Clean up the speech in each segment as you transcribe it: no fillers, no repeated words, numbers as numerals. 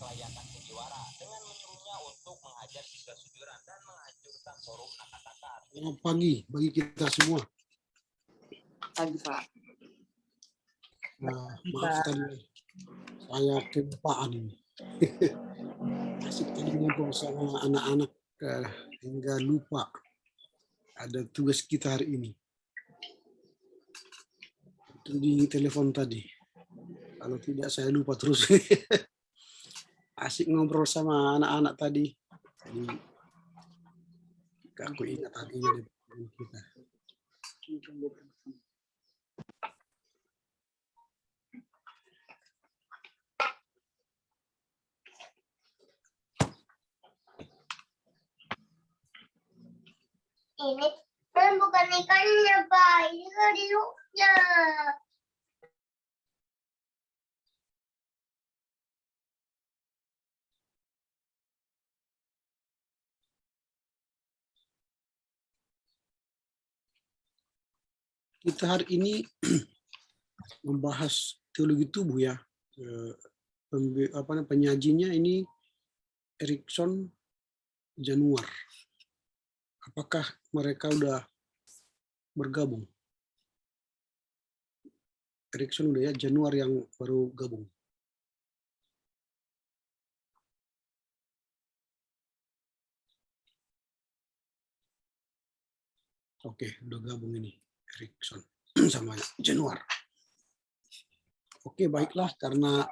kelayakan sandiwara dengan menyuruhnya untuk menghajar siswa sujuran dan menghancurkan forum nakal-nakal. Selamat pagi bagi kita semua. Pagi, Pak. Maaf tadi saya kelupaan ini. Asik tadi ngobrol sama anak-anak hingga lupa ada tugas kita hari ini. Itu di telepon tadi. Kalau tidak saya lupa terus. Asik ngobrol sama anak-anak tadi. Jadi aku ingat tadinya di kita. Ini kan bukan ikannya, Pak. Ini keriuknya. Kita hari ini membahas teologi tubuh ya. Penyajinya ini Erikson Januar. Apakah mereka udah bergabung? Erikson udah ya, Januar yang baru gabung. Oke, udah gabung ini Erikson sama Januar. Oke, baiklah karena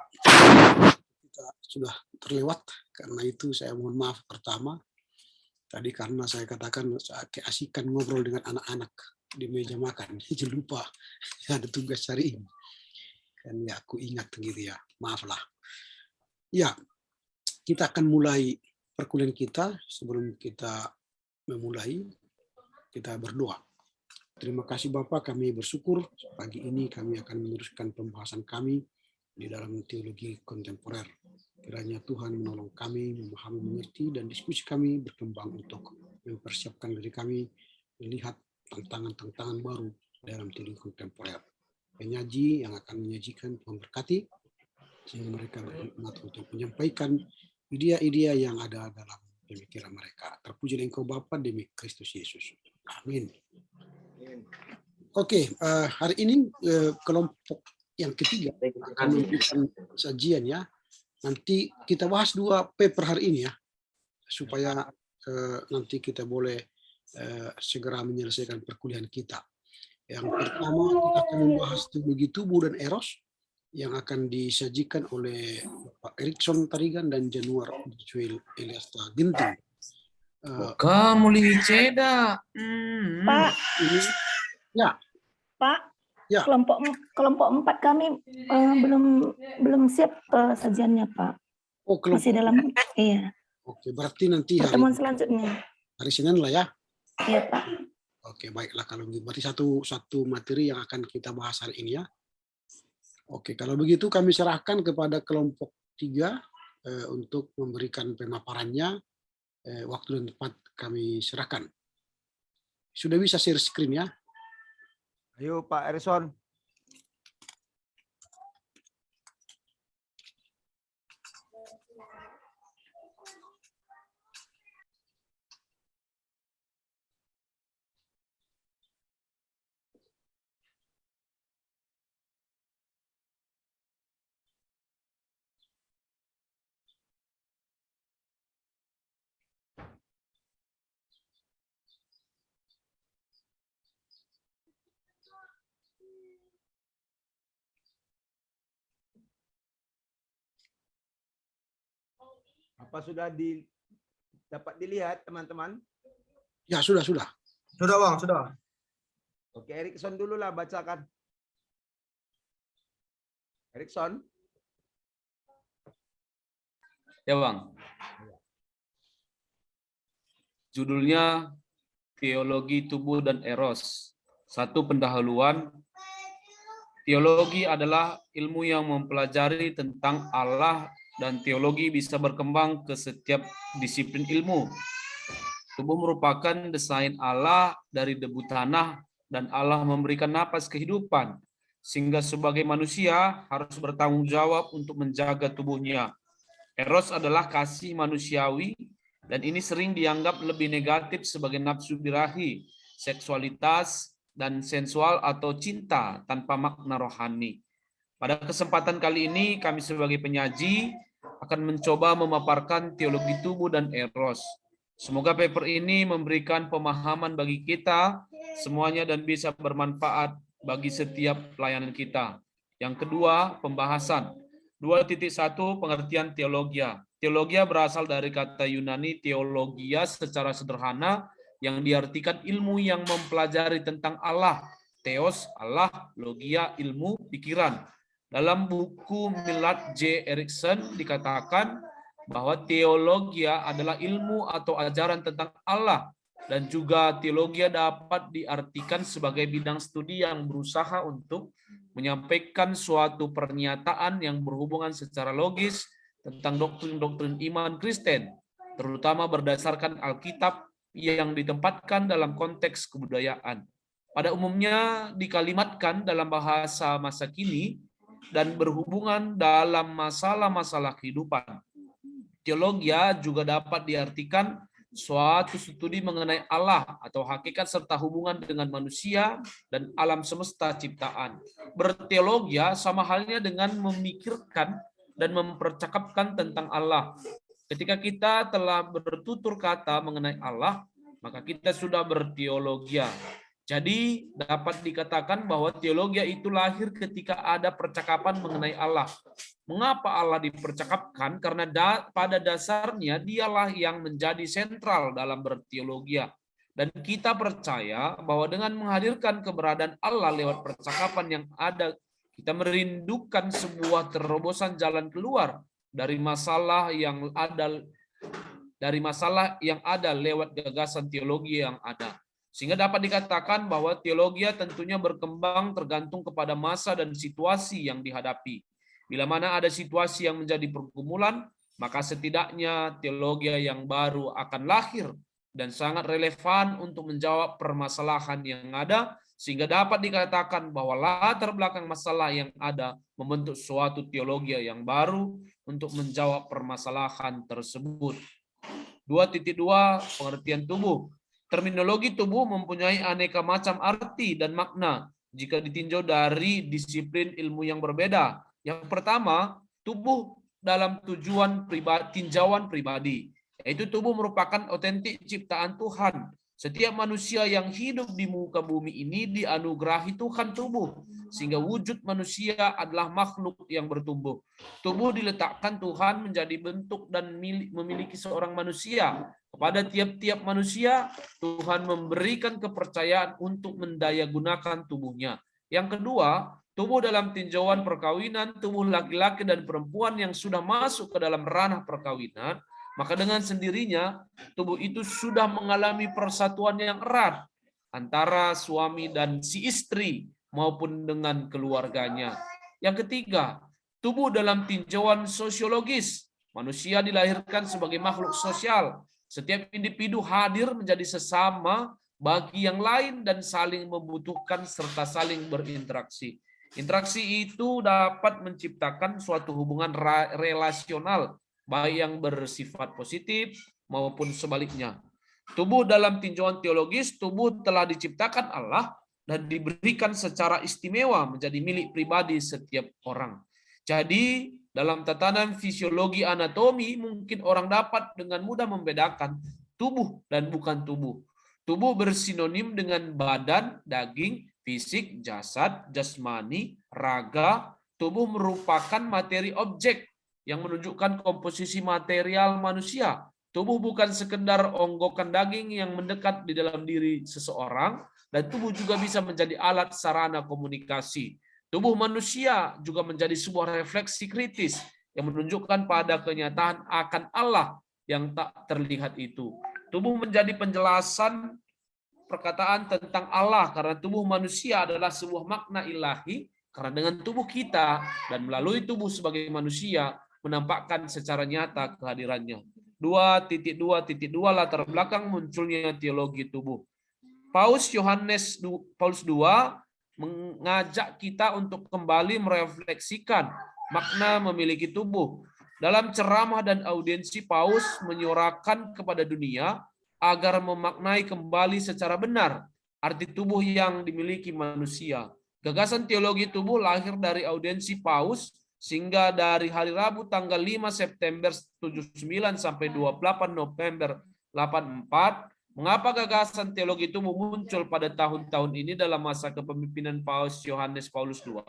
kita sudah terlewat, karena itu saya mohon maaf pertama. Tadi karena saya katakan keasikan ngobrol dengan anak-anak di meja makan, jadi lupa ada tugas hari ini. Kan ya aku ingat gitu ya, maaflah. Ya, kita akan mulai perkuliahan kita. Sebelum kita memulai, kita berdoa. Terima kasih Bapak, kami bersyukur pagi ini kami akan meneruskan pembahasan kami di dalam teologi kontemporer. Kiranya Tuhan menolong kami memahami, mengerti, dan diskusi kami berkembang untuk mempersiapkan diri kami melihat tantangan-tantangan baru dalam teologi kontemporer. Penyaji yang akan menyajikan Tuhan berkati, sehingga mereka berhikmat untuk menyampaikan ide-ide yang ada dalam pemikiran mereka. Terpujilah Engkau Bapa demi Kristus Yesus. Amin. Oke, hari ini kelompok yang ketiga akan memberikan sajian ya. Nanti kita bahas 2 paper hari ini ya, supaya nanti kita boleh segera menyelesaikan perkuliahan kita. Yang pertama kita akan membahas teologi tubuh dan eros yang akan disajikan oleh Pak Erikson Tarigan dan Januar Joel Eliasta Ginting. Kamu liceda. Pak. Ini, ya. Pak. Ya. Kelompok 4 kami belum siap sajiannya, Pak. Oh, masih dalam iya. Oke, berarti nanti pertemuan selanjutnya. Hari Senin lah ya. Iya, Pak. Oke, baiklah kalau begitu. Berarti satu materi yang akan kita bahas hari ini ya. Oke, kalau begitu kami serahkan kepada kelompok 3 untuk memberikan pemaparannya. Waktu dan tempat kami serahkan. Sudah bisa share screen ya? Ayo Pak Erikson. Apa sudah dapat dilihat teman-teman? Ya, sudah. Sudah Bang, sudah. Oke, Erikson dulu lah bacakan. Erikson. Ya Bang. Judulnya Teologi Tubuh dan Eros. Satu pendahuluan. Teologi adalah ilmu yang mempelajari tentang Allah, dan teologi bisa berkembang ke setiap disiplin ilmu. Tubuh merupakan desain Allah dari debu tanah, dan Allah memberikan napas kehidupan, sehingga sebagai manusia harus bertanggung jawab untuk menjaga tubuhnya. Eros adalah kasih manusiawi dan ini sering dianggap lebih negatif sebagai nafsu birahi, seksualitas, dan sensual atau cinta tanpa makna rohani. Pada kesempatan kali ini kami sebagai penyaji akan mencoba memaparkan teologi tubuh dan eros. Semoga paper ini memberikan pemahaman bagi kita semuanya dan bisa bermanfaat bagi setiap pelayanan kita. Yang kedua, pembahasan. 2.1 pengertian teologia. Teologia berasal dari kata Yunani theologia secara sederhana yang diartikan ilmu yang mempelajari tentang Allah. Theos, Allah, logia, ilmu, pikiran. Dalam buku Millard J. Erickson dikatakan bahwa teologia adalah ilmu atau ajaran tentang Allah dan juga teologia dapat diartikan sebagai bidang studi yang berusaha untuk menyampaikan suatu pernyataan yang berhubungan secara logis tentang doktrin-doktrin iman Kristen, terutama berdasarkan Alkitab yang ditempatkan dalam konteks kebudayaan. Pada umumnya dikalimatkan dalam bahasa masa kini dan berhubungan dalam masalah-masalah kehidupan. Teologia juga dapat diartikan suatu studi mengenai Allah atau hakikat serta hubungan dengan manusia dan alam semesta ciptaan. Berteologia sama halnya dengan memikirkan dan mempercakapkan tentang Allah. Ketika kita telah bertutur kata mengenai Allah, maka kita sudah berteologia. Jadi dapat dikatakan bahwa teologia itu lahir ketika ada percakapan mengenai Allah. Mengapa Allah dipercakapkan? Karena pada dasarnya dialah yang menjadi sentral dalam berteologia. Dan kita percaya bahwa dengan menghadirkan keberadaan Allah lewat percakapan yang ada, kita merindukan sebuah terobosan jalan keluar dari masalah yang ada lewat gagasan teologi yang ada. Sehingga dapat dikatakan bahwa teologia tentunya berkembang tergantung kepada masa dan situasi yang dihadapi. Bila mana ada situasi yang menjadi pergumulan, maka setidaknya teologi yang baru akan lahir dan sangat relevan untuk menjawab permasalahan yang ada, sehingga dapat dikatakan bahwa latar belakang masalah yang ada membentuk suatu teologi yang baru untuk menjawab permasalahan tersebut. 2.2 pengertian tubuh. Terminologi tubuh mempunyai aneka macam arti dan makna jika ditinjau dari disiplin ilmu yang berbeda. Yang pertama, tubuh dalam tinjauan pribadi, yaitu tubuh merupakan otentik ciptaan Tuhan. Setiap manusia yang hidup di muka bumi ini dianugerahi Tuhan tubuh, sehingga wujud manusia adalah makhluk yang bertumbuh. Tubuh diletakkan Tuhan menjadi bentuk dan memiliki seorang manusia. Kepada tiap-tiap manusia, Tuhan memberikan kepercayaan untuk mendayagunakan tubuhnya. Yang kedua, tubuh dalam tinjauan perkawinan, tubuh laki-laki dan perempuan yang sudah masuk ke dalam ranah perkawinan, maka dengan sendirinya tubuh itu sudah mengalami persatuan yang erat antara suami dan si istri maupun dengan keluarganya. Yang ketiga, tubuh dalam tinjauan sosiologis. Manusia dilahirkan sebagai makhluk sosial. Setiap individu hadir menjadi sesama bagi yang lain dan saling membutuhkan serta saling berinteraksi. Interaksi itu dapat menciptakan suatu hubungan relasional, baik yang bersifat positif maupun sebaliknya. Tubuh dalam tinjauan teologis, tubuh telah diciptakan Allah dan diberikan secara istimewa menjadi milik pribadi setiap orang. Jadi, dalam tatanan fisiologi anatomi, mungkin orang dapat dengan mudah membedakan tubuh dan bukan tubuh. Tubuh bersinonim dengan badan, daging, fisik, jasad, jasmani, raga. Tubuh merupakan materi objek yang menunjukkan komposisi material manusia. Tubuh bukan sekedar onggokan daging yang mendekat di dalam diri seseorang, dan tubuh juga bisa menjadi alat sarana komunikasi. Tubuh manusia juga menjadi sebuah refleksi kritis yang menunjukkan pada kenyataan akan Allah yang tak terlihat itu. Tubuh menjadi penjelasan perkataan tentang Allah karena tubuh manusia adalah sebuah makna ilahi, karena dengan tubuh kita dan melalui tubuh sebagai manusia menampakkan secara nyata kehadirannya. 2.2.2 latar belakang munculnya teologi tubuh. Paulus II mengajak kita untuk kembali merefleksikan makna memiliki tubuh. Dalam ceramah dan audiensi, Paus menyuarakan kepada dunia agar memaknai kembali secara benar arti tubuh yang dimiliki manusia. Gagasan teologi tubuh lahir dari audiensi Paus, sehingga dari hari Rabu tanggal 5 September 79 sampai 28 November 84, mengapa gagasan teologi tubuh muncul pada tahun-tahun ini dalam masa kepemimpinan Paus Yohanes Paulus II?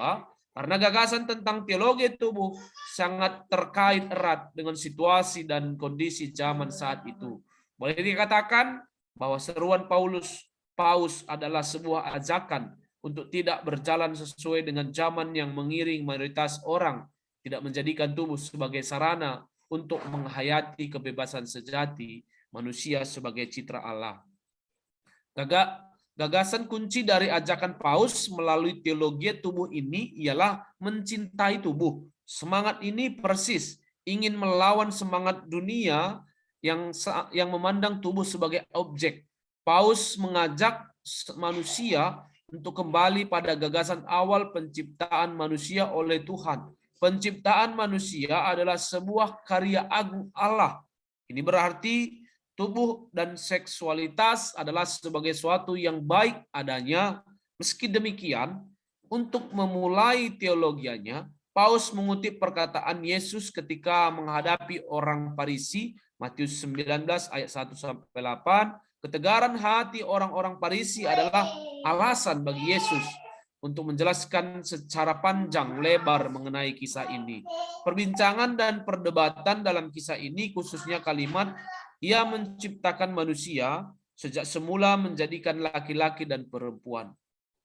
Karena gagasan tentang teologi tubuh sangat terkait erat dengan situasi dan kondisi zaman saat itu. Boleh dikatakan bahwa seruan Paus adalah sebuah ajakan untuk tidak berjalan sesuai dengan zaman yang mengiring mayoritas orang, tidak menjadikan tubuh sebagai sarana untuk menghayati kebebasan sejati manusia sebagai citra Allah. Gagasan kunci dari ajakan Paus melalui teologi tubuh ini ialah mencintai tubuh. Semangat ini persis ingin melawan semangat dunia yang memandang tubuh sebagai objek. Paus mengajak manusia untuk kembali pada gagasan awal penciptaan manusia oleh Tuhan. Penciptaan manusia adalah sebuah karya agung Allah. Ini berarti tubuh dan seksualitas adalah sebagai suatu yang baik adanya. Meski demikian, untuk memulai teologianya, Paus mengutip perkataan Yesus ketika menghadapi orang Farisi, Matius 19 ayat 1-8. Ketegaran hati orang-orang Farisi adalah alasan bagi Yesus untuk menjelaskan secara panjang lebar mengenai kisah ini. Perbincangan dan perdebatan dalam kisah ini, khususnya kalimat Ia menciptakan manusia sejak semula menjadikan laki-laki dan perempuan,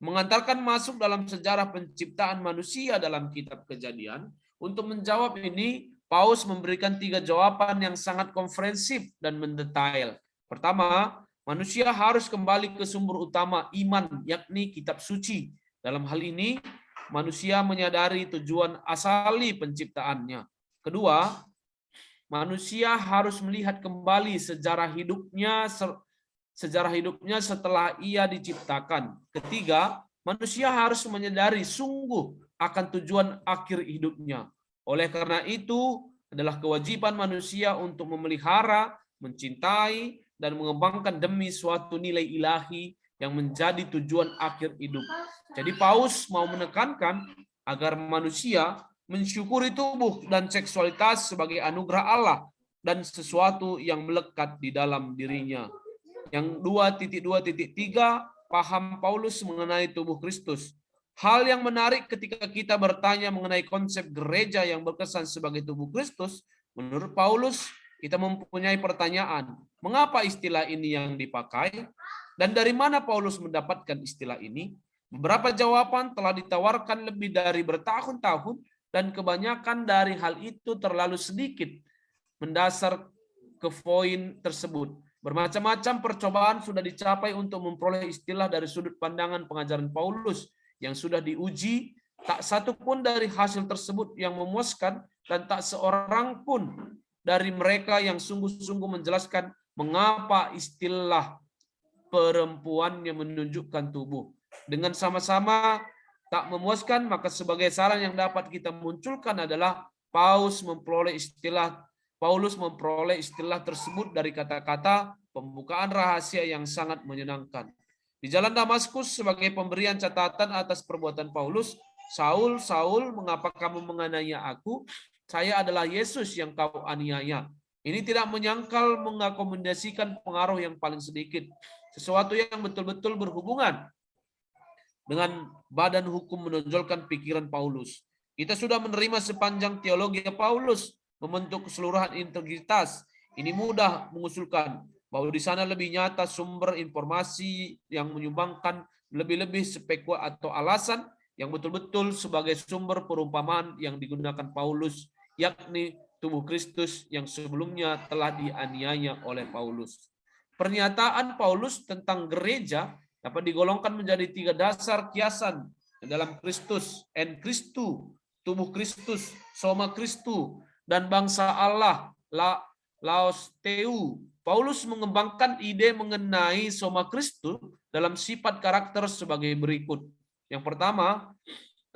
mengantarkan masuk dalam sejarah penciptaan manusia dalam kitab Kejadian. Untuk menjawab ini, Paus memberikan 3 jawaban yang sangat komprehensif dan mendetail. Pertama, manusia harus kembali ke sumber utama iman, yakni kitab suci. Dalam hal ini, manusia menyadari tujuan asali penciptaannya. Kedua, manusia harus melihat kembali sejarah hidupnya setelah ia diciptakan. Ketiga, manusia harus menyadari sungguh akan tujuan akhir hidupnya. Oleh karena itu, adalah kewajiban manusia untuk memelihara, mencintai, dan mengembangkan demi suatu nilai ilahi yang menjadi tujuan akhir hidup. Jadi Paus mau menekankan agar manusia mensyukuri tubuh dan seksualitas sebagai anugerah Allah dan sesuatu yang melekat di dalam dirinya. Yang 2.2.3, paham Paulus mengenai tubuh Kristus. Hal yang menarik ketika kita bertanya mengenai konsep gereja yang berkesan sebagai tubuh Kristus, menurut Paulus, kita mempunyai pertanyaan, mengapa istilah ini yang dipakai? Dan dari mana Paulus mendapatkan istilah ini? Beberapa jawaban telah ditawarkan lebih dari bertahun-tahun, dan kebanyakan dari hal itu terlalu sedikit mendasar ke poin tersebut. Bermacam-macam percobaan sudah dicapai untuk memperoleh istilah dari sudut pandangan pengajaran Paulus yang sudah diuji. Tak satu pun dari hasil tersebut yang memuaskan, dan tak seorang pun dari mereka yang sungguh-sungguh menjelaskan mengapa istilah perempuan yang menunjukkan tubuh. Dengan sama-sama tak memuaskan, maka sebagai saran yang dapat kita munculkan adalah Paulus memperoleh istilah tersebut dari kata-kata pembukaan rahasia yang sangat menyenangkan. Di jalan Damaskus, sebagai pemberian catatan atas perbuatan Paulus, Saul, Saul, mengapa kamu menganiaya aku? Saya adalah Yesus yang kau aniaya. Ini tidak menyangkal mengakomodasikan pengaruh yang paling sedikit, sesuatu yang betul-betul berhubungan dengan badan hukum menonjolkan pikiran Paulus. Kita sudah menerima sepanjang teologi Paulus membentuk keseluruhan integritas. Ini mudah mengusulkan bahwa di sana lebih nyata sumber informasi yang menyumbangkan lebih-lebih spekula atau alasan yang betul-betul sebagai sumber perumpamaan yang digunakan Paulus, yakni tubuh Kristus yang sebelumnya telah dianiaya oleh Paulus. Pernyataan Paulus tentang gereja dapat digolongkan menjadi 3 dasar kiasan dalam Kristus, en Christu, tubuh Kristus, soma Kristu, dan bangsa Allah, laos Theu. Paulus mengembangkan ide mengenai soma Kristu dalam sifat karakter sebagai berikut. Yang pertama,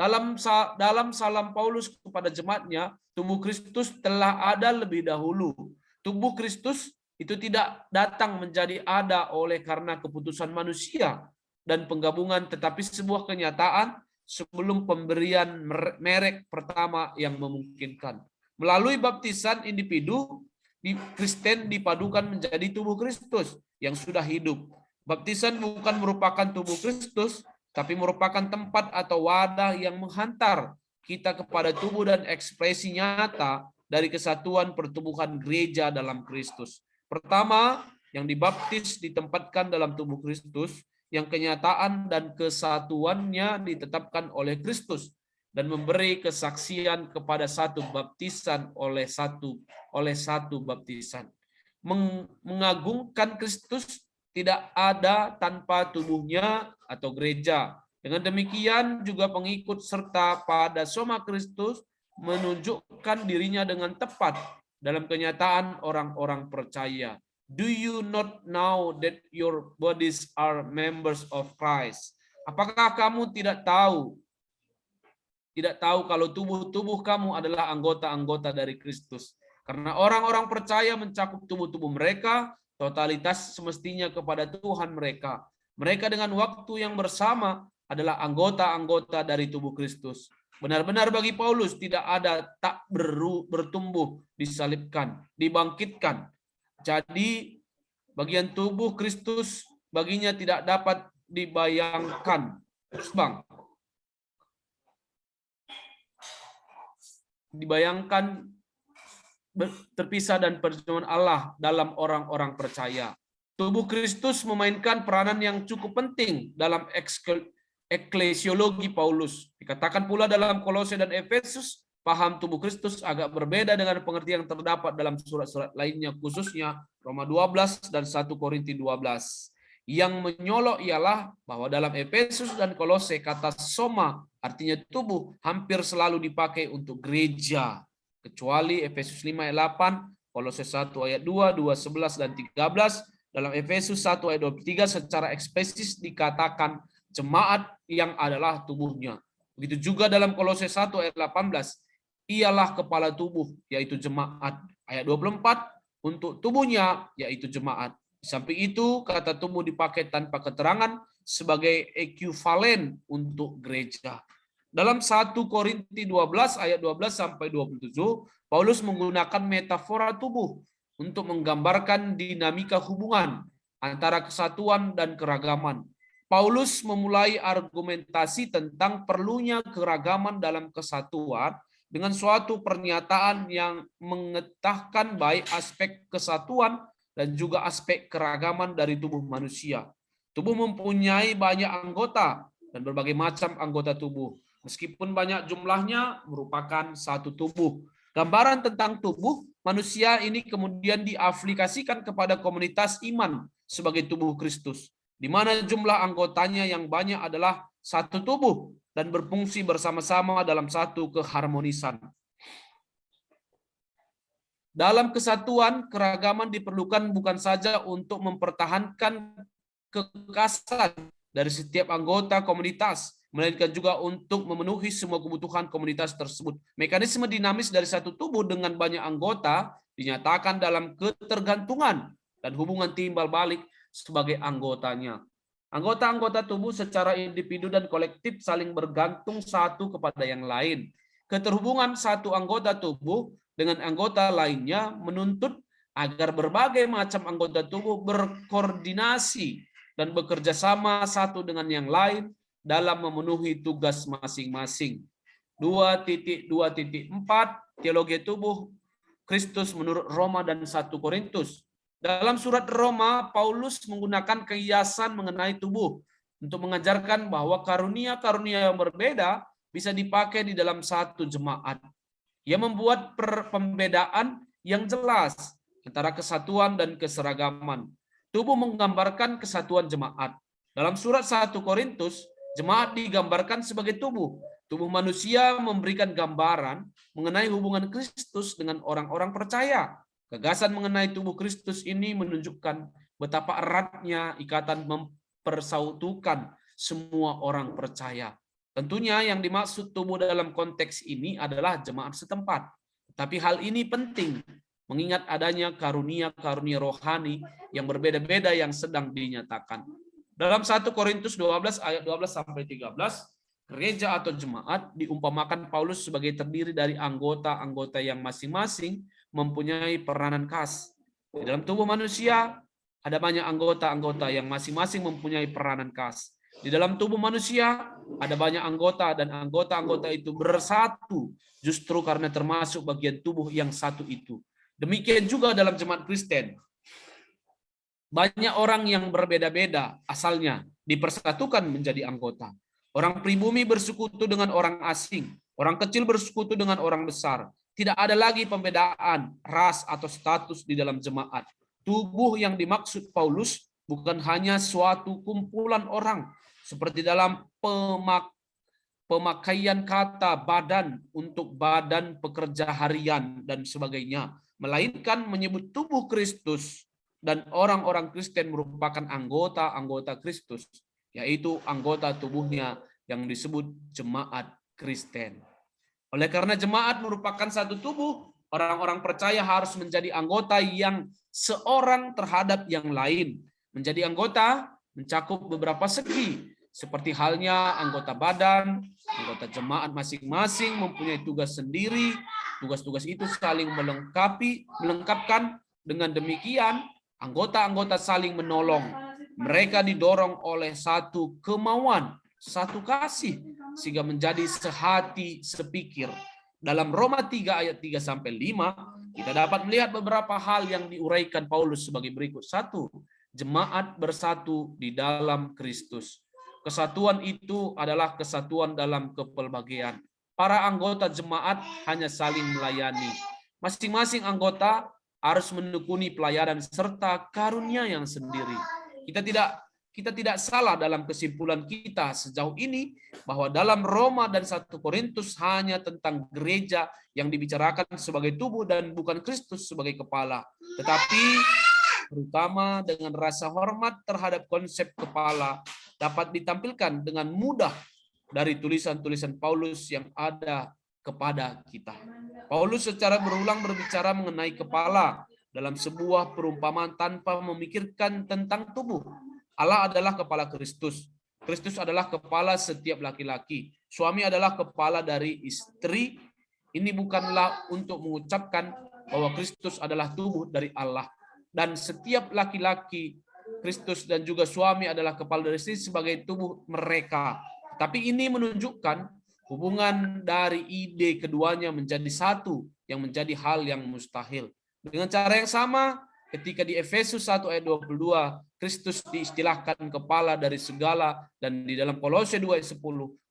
Dalam salam Paulus kepada jemaatnya, tubuh Kristus telah ada lebih dahulu. Tubuh Kristus itu tidak datang menjadi ada oleh karena keputusan manusia dan penggabungan, tetapi sebuah kenyataan sebelum pemberian merek pertama yang memungkinkan. Melalui baptisan, individu di Kristen dipadukan menjadi tubuh Kristus yang sudah hidup. Baptisan bukan merupakan tubuh Kristus, tapi merupakan tempat atau wadah yang menghantar kita kepada tubuh dan ekspresi nyata dari kesatuan pertumbuhan gereja dalam Kristus. Pertama, yang dibaptis ditempatkan dalam tubuh Kristus, yang kenyataan dan kesatuannya ditetapkan oleh Kristus dan memberi kesaksian kepada satu baptisan oleh satu baptisan. Mengagungkan Kristus tidak ada tanpa tubuhnya atau gereja. Dengan demikian juga pengikut serta pada soma Kristus menunjukkan dirinya dengan tepat dalam kenyataan orang-orang percaya. Do you not know that your bodies are members of Christ? Apakah kamu tidak tahu kalau tubuh-tubuh kamu adalah anggota-anggota dari Kristus? Karena orang-orang percaya mencakup tubuh-tubuh mereka, totalitas semestinya kepada Tuhan mereka. Mereka dengan waktu yang bersama adalah anggota-anggota dari tubuh Kristus. Benar-benar bagi Paulus tidak ada tak bertumbuh, disalibkan, dibangkitkan. Jadi bagian tubuh Kristus baginya tidak dapat dibayangkan. Terus Bang. Dibayangkan terpisah dan pertemuan Allah dalam orang-orang percaya. Tubuh Kristus memainkan peranan yang cukup penting dalam eklesiologi Paulus. Dikatakan pula dalam Kolose dan Efesus, paham tubuh Kristus agak berbeda dengan pengertian yang terdapat dalam surat-surat lainnya, khususnya Roma 12 dan 1 Korintus 12. Yang menyolok ialah bahwa dalam Efesus dan Kolose kata soma artinya tubuh hampir selalu dipakai untuk gereja. Kecuali Efesus 5 ayat 8, Kolose 1 ayat 2, 2, 11 dan 13. Dalam Efesus 1 ayat 23 secara eksplisit dikatakan jemaat yang adalah tubuhnya. Begitu juga dalam Kolose 1 ayat 18, ialah kepala tubuh, yaitu jemaat. Ayat 24, untuk tubuhnya, yaitu jemaat. Di samping itu, kata tubuh dipakai tanpa keterangan sebagai ekuivalen untuk gereja. Dalam 1 Korintus 12 ayat 12 sampai 27, Paulus menggunakan metafora tubuh untuk menggambarkan dinamika hubungan antara kesatuan dan keragaman. Paulus memulai argumentasi tentang perlunya keragaman dalam kesatuan dengan suatu pernyataan yang mengetahui baik aspek kesatuan dan juga aspek keragaman dari tubuh manusia. Tubuh mempunyai banyak anggota dan berbagai macam anggota tubuh. Meskipun banyak jumlahnya, merupakan satu tubuh. Gambaran tentang tubuh manusia ini kemudian diaplikasikan kepada komunitas iman sebagai tubuh Kristus, di mana jumlah anggotanya yang banyak adalah satu tubuh dan berfungsi bersama-sama dalam satu keharmonisan. Dalam kesatuan, keragaman diperlukan bukan saja untuk mempertahankan kekhasan dari setiap anggota komunitas, melainkan juga untuk memenuhi semua kebutuhan komunitas tersebut. Mekanisme dinamis dari satu tubuh dengan banyak anggota dinyatakan dalam ketergantungan dan hubungan timbal balik sebagai anggotanya. Anggota-anggota tubuh secara individu dan kolektif saling bergantung satu kepada yang lain. Keterhubungan satu anggota tubuh dengan anggota lainnya menuntut agar berbagai macam anggota tubuh berkoordinasi dan bekerja sama satu dengan yang lain dalam memenuhi tugas masing-masing. 2.2.4 Teologi tubuh Kristus menurut Roma dan 1 Korintus. Dalam surat Roma, Paulus menggunakan kiasan mengenai tubuh untuk mengajarkan bahwa karunia-karunia yang berbeda bisa dipakai di dalam satu jemaat. Ia membuat pembedaan yang jelas antara kesatuan dan keseragaman. Tubuh menggambarkan kesatuan jemaat. Dalam surat 1 Korintus, jemaat digambarkan sebagai tubuh. Tubuh manusia memberikan gambaran mengenai hubungan Kristus dengan orang-orang percaya. Gagasan mengenai tubuh Kristus ini menunjukkan betapa eratnya ikatan mempersatukan semua orang percaya. Tentunya yang dimaksud tubuh dalam konteks ini adalah jemaat setempat. Tapi hal ini penting mengingat adanya karunia-karunia rohani yang berbeda-beda yang sedang dinyatakan. Dalam 1 Korintus 12 ayat 12 sampai 13, gereja atau jemaat diumpamakan Paulus sebagai terdiri dari anggota-anggota yang masing-masing mempunyai peranan khas. Di dalam tubuh manusia ada banyak anggota-anggota yang masing-masing mempunyai peranan khas. Di dalam tubuh manusia ada banyak anggota dan anggota-anggota itu bersatu justru karena termasuk bagian tubuh yang satu itu. Demikian juga dalam jemaat Kristen. Banyak orang yang berbeda-beda asalnya dipersatukan menjadi anggota. Orang pribumi bersekutu dengan orang asing. Orang kecil bersekutu dengan orang besar. Tidak ada lagi pembedaan ras atau status di dalam jemaat. Tubuh yang dimaksud Paulus bukan hanya suatu kumpulan orang seperti dalam pemakaian kata badan untuk badan pekerja harian dan sebagainya, melainkan menyebut tubuh Kristus dan orang-orang Kristen merupakan anggota-anggota Kristus, yaitu anggota tubuhnya yang disebut jemaat Kristen. Oleh karena jemaat merupakan satu tubuh, orang-orang percaya harus menjadi anggota yang seorang terhadap yang lain. Menjadi anggota mencakup beberapa segi, seperti halnya anggota badan, anggota jemaat masing-masing mempunyai tugas sendiri. Tugas-tugas itu saling melengkapkan. Dengan demikian, anggota-anggota saling menolong. Mereka didorong oleh satu kemauan, satu kasih, sehingga menjadi sehati, sepikir. Dalam Roma 3 ayat 3 sampai 5, kita dapat melihat beberapa hal yang diuraikan Paulus sebagai berikut. 1. Jemaat bersatu di dalam Kristus. Kesatuan itu adalah kesatuan dalam kepelbagaian. Para anggota jemaat hanya saling melayani. Masing-masing anggota harus menekuni pelayanan serta karunia yang sendiri. Kita tidak salah dalam kesimpulan kita sejauh ini bahwa dalam Roma dan 1 Korintus hanya tentang gereja yang dibicarakan sebagai tubuh dan bukan Kristus sebagai kepala. Tetapi terutama dengan rasa hormat terhadap konsep kepala dapat ditampilkan dengan mudah dari tulisan-tulisan Paulus yang ada kepada kita. Paulus secara berulang berbicara mengenai kepala dalam sebuah perumpamaan tanpa memikirkan tentang tubuh. Allah adalah kepala Kristus. Kristus adalah kepala setiap laki-laki. Suami adalah kepala dari istri. Ini bukanlah untuk mengucapkan bahwa Kristus adalah tubuh dari Allah. Dan setiap laki-laki, Kristus dan juga suami adalah kepala dari istri sebagai tubuh mereka. Tapi ini menunjukkan hubungan dari ide keduanya menjadi satu yang menjadi hal yang mustahil. Dengan cara yang sama, ketika di Efesus 1 ayat 22, Kristus diistilahkan kepala dari segala, dan di dalam Kolose 2 ayat 10,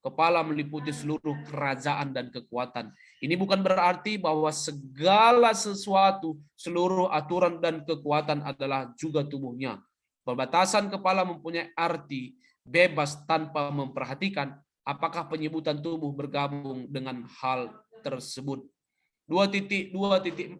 kepala meliputi seluruh kerajaan dan kekuatan. Ini bukan berarti bahwa segala sesuatu, seluruh aturan dan kekuatan adalah juga tubuhnya. Perbatasan kepala mempunyai arti bebas tanpa memperhatikan apakah penyebutan tubuh bergabung dengan hal tersebut. 2.2.4.2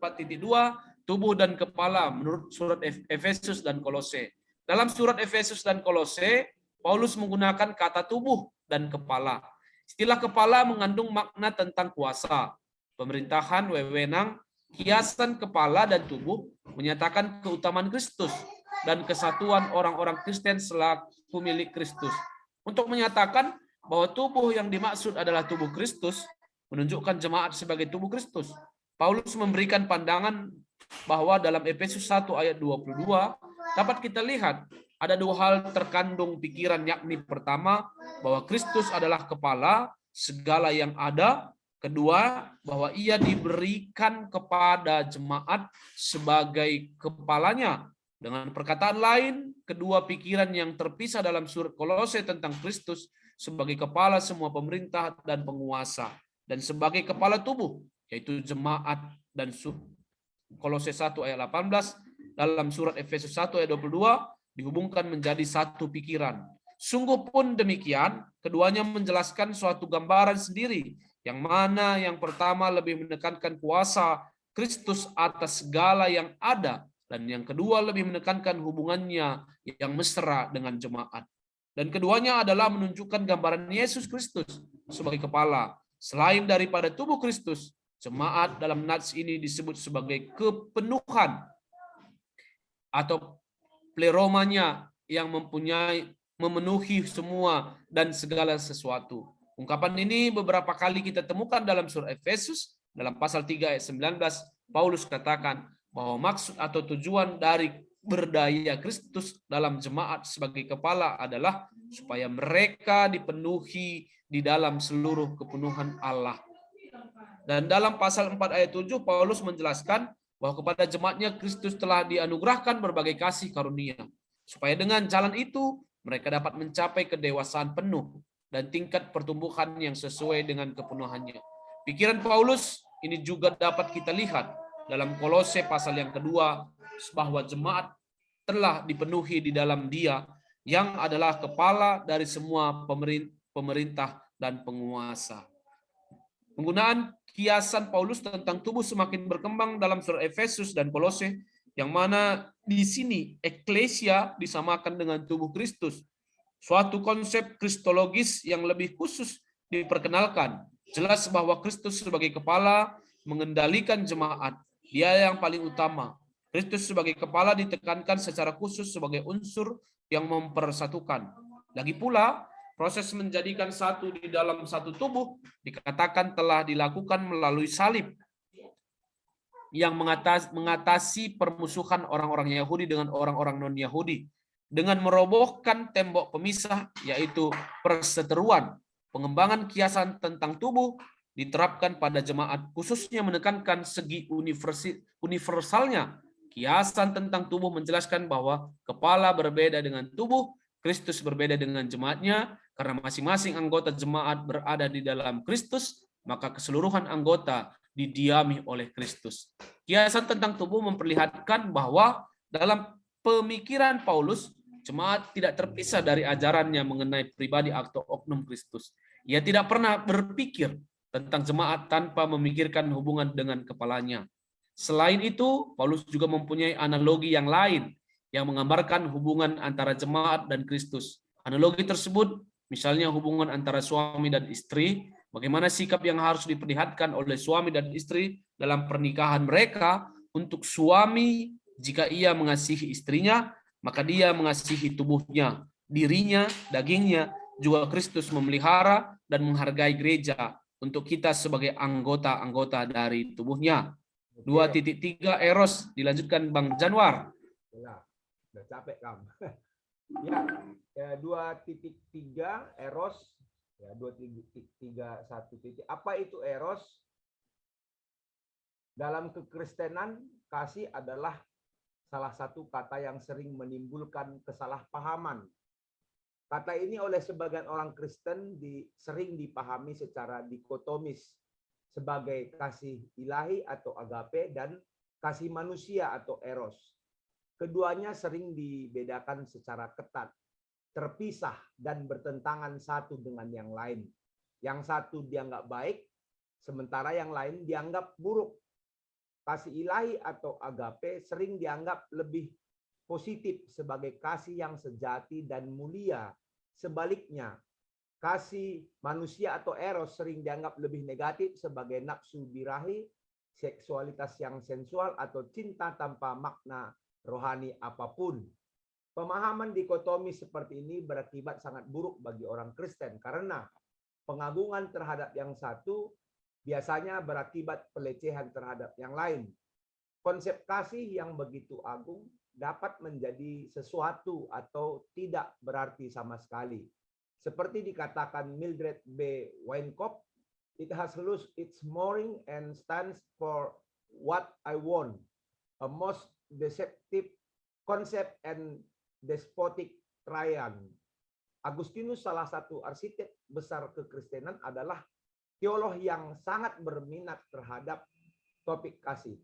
tubuh dan kepala menurut surat Efesus dan Kolose. Dalam surat Efesus dan Kolose, Paulus menggunakan kata tubuh dan kepala. Istilah kepala mengandung makna tentang kuasa, pemerintahan, wewenang. Kiasan kepala dan tubuh menyatakan keutamaan Kristus dan kesatuan orang-orang Kristen selaku milik Kristus. Untuk menyatakan bahwa tubuh yang dimaksud adalah tubuh Kristus, menunjukkan jemaat sebagai tubuh Kristus. Paulus memberikan pandangan bahwa dalam Efesus 1 ayat 22 dapat kita lihat ada dua hal terkandung pikiran, yakni pertama bahwa Kristus adalah kepala segala yang ada, kedua bahwa ia diberikan kepada jemaat sebagai kepalanya. Dengan perkataan lain, kedua pikiran yang terpisah dalam surat Kolose tentang Kristus sebagai kepala semua pemerintah dan penguasa dan sebagai kepala tubuh, yaitu jemaat, dan Kolose 1 ayat 18 dalam surat Efesus 1 ayat 22 dihubungkan menjadi satu pikiran. Sungguh pun demikian, keduanya menjelaskan suatu gambaran sendiri, yang mana yang pertama lebih menekankan kuasa Kristus atas segala yang ada, dan yang kedua lebih menekankan hubungannya yang mesra dengan jemaat. Dan keduanya adalah menunjukkan gambaran Yesus Kristus sebagai kepala. Selain daripada tubuh Kristus, jemaat dalam nats ini disebut sebagai kepenuhan atau pleromanya yang memenuhi semua dan segala sesuatu. Ungkapan ini beberapa kali kita temukan dalam surah Efesus. Dalam pasal 3 ayat 19, Paulus katakan bahwa maksud atau tujuan dari berdaya Kristus dalam jemaat sebagai kepala adalah supaya mereka dipenuhi di dalam seluruh kepenuhan Allah. Dan dalam pasal 4 ayat 7, Paulus menjelaskan bahwa kepada jemaatnya Kristus telah dianugerahkan berbagai kasih karunia, supaya dengan jalan itu mereka dapat mencapai kedewasaan penuh dan tingkat pertumbuhan yang sesuai dengan kepenuhannya. Pikiran Paulus ini juga dapat kita lihat dalam Kolose pasal yang kedua, bahwa jemaat telah dipenuhi di dalam Dia yang adalah kepala dari semua pemerintah dan penguasa. Penggunaan kiasan Paulus tentang tubuh semakin berkembang dalam surah Efesus dan Kolose, yang mana di sini eklesia disamakan dengan tubuh Kristus. Suatu konsep kristologis yang lebih khusus diperkenalkan. Jelas bahwa Kristus sebagai kepala mengendalikan jemaat. Dia yang paling utama. Kristus sebagai kepala ditekankan secara khusus sebagai unsur yang mempersatukan. Lagi pula, proses menjadikan satu di dalam satu tubuh dikatakan telah dilakukan melalui salib yang mengatasi permusuhan orang-orang Yahudi dengan orang-orang non-Yahudi dengan merobohkan tembok pemisah, yaitu perseteruan. Pengembangan kiasan tentang tubuh diterapkan pada jemaat, khususnya menekankan segi universalnya. Kiasan tentang tubuh menjelaskan bahwa kepala berbeda dengan tubuh, Kristus berbeda dengan jemaatnya, karena masing-masing anggota jemaat berada di dalam Kristus, maka keseluruhan anggota didiami oleh Kristus. Kiasan tentang tubuh memperlihatkan bahwa dalam pemikiran Paulus, jemaat tidak terpisah dari ajarannya mengenai pribadi atau oknum Kristus. Ia tidak pernah berpikir tentang jemaat tanpa memikirkan hubungan dengan kepalanya. Selain itu, Paulus juga mempunyai analogi yang lain yang menggambarkan hubungan antara jemaat dan Kristus. Analogi tersebut misalnya hubungan antara suami dan istri, bagaimana sikap yang harus diperlihatkan oleh suami dan istri dalam pernikahan mereka. Untuk suami, jika ia mengasihi istrinya, maka dia mengasihi tubuhnya, dirinya, dagingnya. Juga Kristus memelihara dan menghargai gereja untuk kita sebagai anggota-anggota dari tubuhnya. 2.3 Eros, dilanjutkan Bang Januar. Udah capek kamu. Ya, 2.3 Eros, ya 2.3.1. Apa itu Eros? Dalam kekristenan, kasih adalah salah satu kata yang sering menimbulkan kesalahpahaman. Kata ini oleh sebagian orang Kristen sering dipahami secara dikotomis sebagai kasih ilahi atau agape dan kasih manusia atau eros. Keduanya sering dibedakan secara ketat, terpisah dan bertentangan satu dengan yang lain. Yang satu dianggap baik, sementara yang lain dianggap buruk. Kasih ilahi atau agape sering dianggap lebih positif sebagai kasih yang sejati dan mulia. Sebaliknya, kasih manusia atau eros sering dianggap lebih negatif sebagai nafsu birahi, seksualitas yang sensual, atau cinta tanpa makna rohani apapun. Pemahaman dikotomi seperti ini berakibat sangat buruk bagi orang Kristen karena pengagungan terhadap yang satu biasanya berakibat pelecehan terhadap yang lain. Konsep kasih yang begitu agung dapat menjadi sesuatu atau tidak berarti sama sekali. Seperti dikatakan Mildred B. Weinkopf, it has lost its mooring and stands for what I want, a most deceptive concept and despotic tyrant. Agustinus, salah satu arsitek besar kekristenan, adalah teolog yang sangat berminat terhadap topik kasih.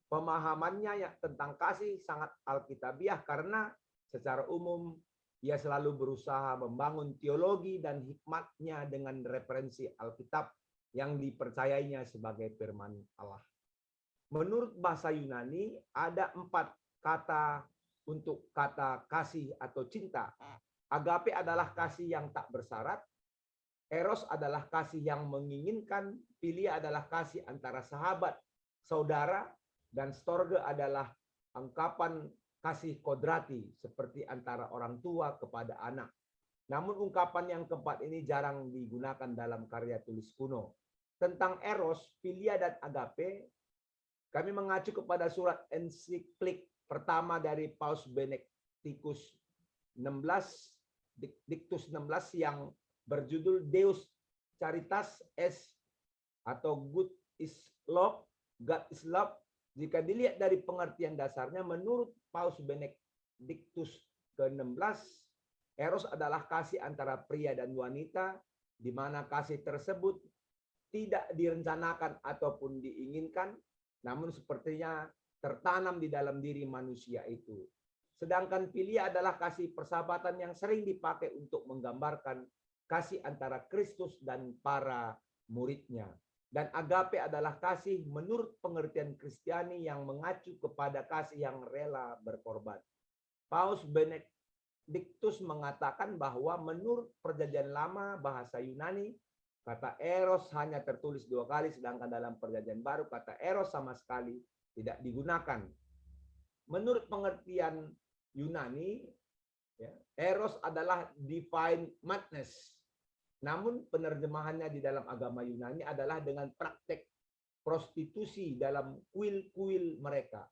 Pemahamannya tentang kasih sangat alkitabiah karena secara umum ia selalu berusaha membangun teologi dan hikmatnya dengan referensi Alkitab yang dipercayainya sebagai firman Allah. Menurut bahasa Yunani, ada 4 kata untuk kata kasih atau cinta. Agape adalah kasih yang tak bersyarat. Eros adalah kasih yang menginginkan. Philia adalah kasih antara sahabat, saudara, dan storge adalah ungkapan kasih kodrati seperti antara orang tua kepada anak. Namun ungkapan yang keempat ini jarang digunakan dalam karya tulis kuno. Tentang eros, philia, dan agape, kami mengacu kepada surat ensiklik pertama dari Paus Benedictus 16, Dictus 16 yang berjudul Deus Caritas Est atau God is Love. Jika dilihat dari pengertian dasarnya, menurut Paus Benedictus ke-16, eros adalah kasih antara pria dan wanita, di mana kasih tersebut tidak direncanakan ataupun diinginkan, namun sepertinya tertanam di dalam diri manusia itu. Sedangkan philia adalah kasih persahabatan yang sering dipakai untuk menggambarkan kasih antara Kristus dan para muridnya. Dan agape adalah kasih menurut pengertian Kristiani yang mengacu kepada kasih yang rela berkorban. Paus Benedictus mengatakan bahwa menurut Perjanjian Lama bahasa Yunani, kata eros hanya tertulis 2 kali, sedangkan dalam Perjanjian Baru kata eros sama sekali tidak digunakan. Menurut pengertian Yunani, ya, eros adalah divine madness. Namun penerjemahannya di dalam agama Yunani adalah dengan praktek prostitusi dalam kuil-kuil mereka,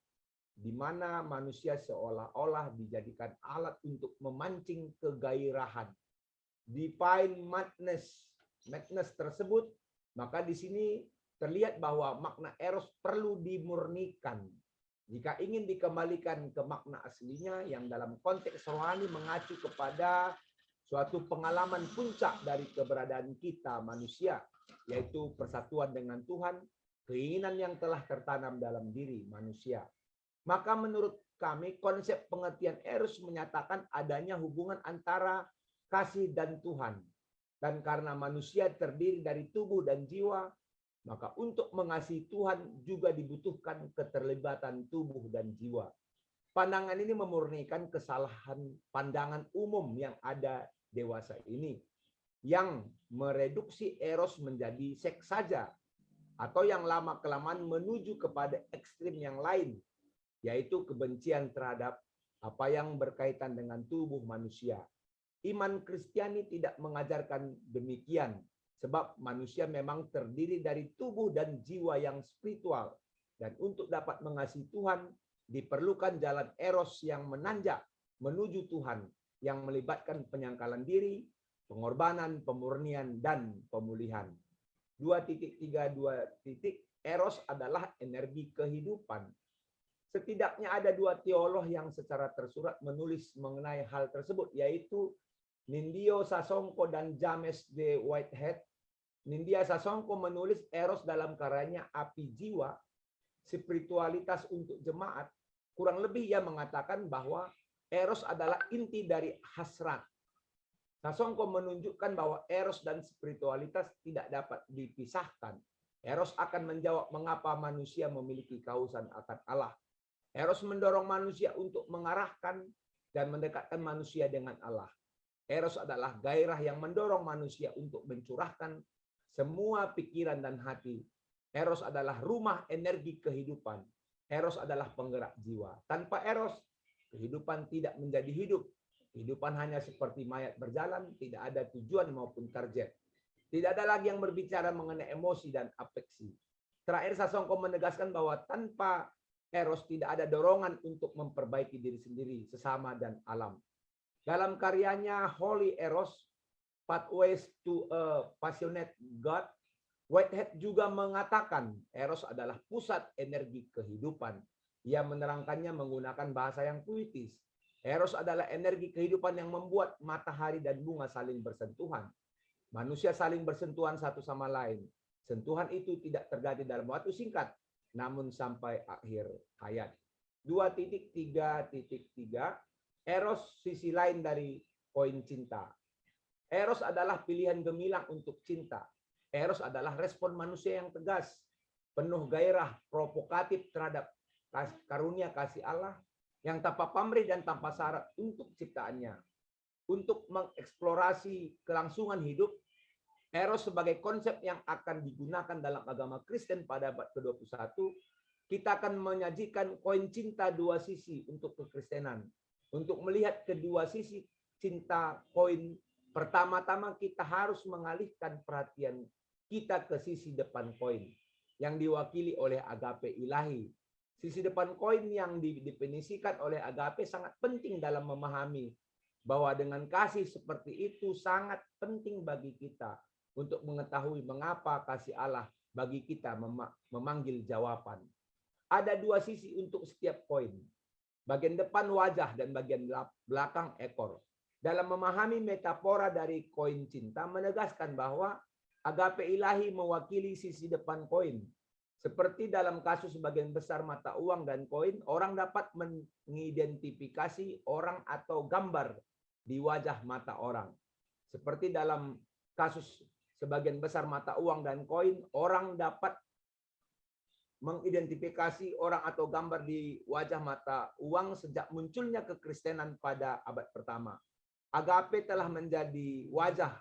di mana manusia seolah-olah dijadikan alat untuk memancing kegairahan. Divine madness tersebut, maka di sini terlihat bahwa makna eros perlu dimurnikan. Jika ingin dikembalikan ke makna aslinya yang dalam konteks rohani mengacu kepada suatu pengalaman puncak dari keberadaan kita manusia, yaitu persatuan dengan Tuhan, keinginan yang telah tertanam dalam diri manusia. Maka menurut kami konsep pengertian eros menyatakan adanya hubungan antara kasih dan Tuhan. Dan karena manusia terdiri dari tubuh dan jiwa, maka untuk mengasihi Tuhan juga dibutuhkan keterlibatan tubuh dan jiwa. Pandangan ini memurnikan kesalahan pandangan umum yang ada dewasa ini, yang mereduksi eros menjadi seks saja, atau yang lama-kelamaan menuju kepada ekstrim yang lain, yaitu kebencian terhadap apa yang berkaitan dengan tubuh manusia. Iman Kristiani tidak mengajarkan demikian, sebab manusia memang terdiri dari tubuh dan jiwa yang spiritual, dan untuk dapat mengasihi Tuhan diperlukan jalan eros yang menanjak menuju Tuhan, yang melibatkan penyangkalan diri, pengorbanan, pemurnian, dan pemulihan. 2.3.2. Eros adalah energi kehidupan. Setidaknya ada 2 teolog yang secara tersurat menulis mengenai hal tersebut, yaitu Nindio Sasongko dan James D. Whitehead. Nindya Sasongko menulis eros dalam karyanya Api Jiwa, Spiritualitas untuk Jemaat. Kurang lebih ia mengatakan bahwa eros adalah inti dari hasrat. Sasongko menunjukkan bahwa eros dan spiritualitas tidak dapat dipisahkan. Eros akan menjawab mengapa manusia memiliki kehausan akan Allah. Eros mendorong manusia untuk mengarahkan dan mendekatkan manusia dengan Allah. Eros adalah gairah yang mendorong manusia untuk mencurahkan semua pikiran dan hati. Eros adalah rumah energi kehidupan. Eros adalah penggerak jiwa. Tanpa eros, kehidupan tidak menjadi hidup. Kehidupan hanya seperti mayat berjalan, tidak ada tujuan maupun target. Tidak ada lagi yang berbicara mengenai emosi dan afeksi. Terakhir, Sasongko menegaskan bahwa tanpa eros tidak ada dorongan untuk memperbaiki diri sendiri, sesama, dan alam. Dalam karyanya Holy Eros, Pathways to a Passionate God, Whitehead juga mengatakan eros adalah pusat energi kehidupan. Ia menerangkannya menggunakan bahasa yang puitis. Eros adalah energi kehidupan yang membuat matahari dan bunga saling bersentuhan. Manusia saling bersentuhan satu sama lain. Sentuhan itu tidak terjadi dalam waktu singkat, namun sampai akhir hayat. 2.3.3. Eros, sisi lain dari koin cinta. Eros adalah pilihan gemilang untuk cinta. Eros adalah respon manusia yang tegas, penuh gairah, provokatif terhadap karunia kasih Allah yang tanpa pamrih dan tanpa syarat untuk ciptaannya. untuk mengeksplorasi kelangsungan hidup, eros sebagai konsep yang akan digunakan dalam agama Kristen pada abad ke-21, kita akan menyajikan koin cinta dua sisi untuk kekristenan. Untuk melihat kedua sisi cinta koin, pertama-tama kita harus mengalihkan perhatian kita ke sisi depan koin yang diwakili oleh agape ilahi. Sisi depan koin yang didefinisikan oleh agape sangat penting dalam memahami bahwa dengan kasih seperti itu sangat penting bagi kita untuk mengetahui mengapa kasih Allah bagi kita memanggil jawaban. Ada dua sisi untuk setiap koin. Bagian depan wajah dan bagian belakang ekor. Dalam memahami metafora dari koin cinta menegaskan bahwa agape ilahi mewakili sisi depan koin. Seperti dalam kasus sebagian besar mata uang dan koin, orang dapat mengidentifikasi orang atau gambar di wajah mata orang. Seperti dalam kasus sebagian besar mata uang dan koin, orang dapat mengidentifikasi orang atau gambar di wajah mata uang sejak munculnya kekristenan pada abad pertama. Agape telah menjadi wajah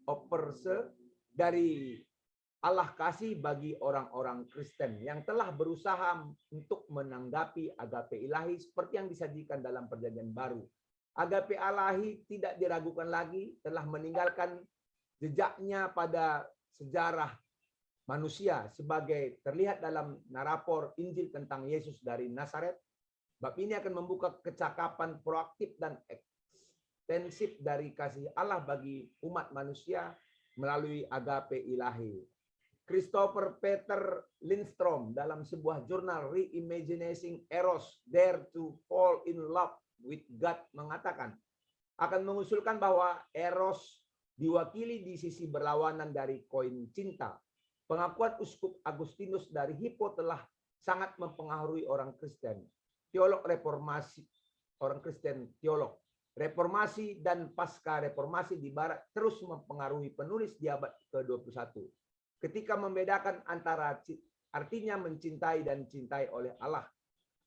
operse dari Allah kasih bagi orang-orang Kristen yang telah berusaha untuk menanggapi agape ilahi seperti yang disajikan dalam Perjanjian Baru. Agape ilahi tidak diragukan lagi, telah meninggalkan jejaknya pada sejarah manusia sebagai terlihat dalam narapor Injil tentang Yesus dari Nazaret. Bab ini akan membuka kecakapan proaktif dan ekstensif dari kasih Allah bagi umat manusia melalui agape ilahi. Christopher Peter Lindstrom dalam sebuah jurnal Reimagining Eros, Dare to Fall in Love with God mengatakan akan mengusulkan bahwa Eros diwakili di sisi berlawanan dari koin cinta. Pengakuan Uskup Agustinus dari Hippo telah sangat mempengaruhi orang Kristen. Teolog reformasi, orang Kristen teolog. Reformasi dan pasca reformasi di Barat terus mempengaruhi penulis di abad ke-21. Ketika membedakan antara artinya mencintai dan cintai oleh Allah.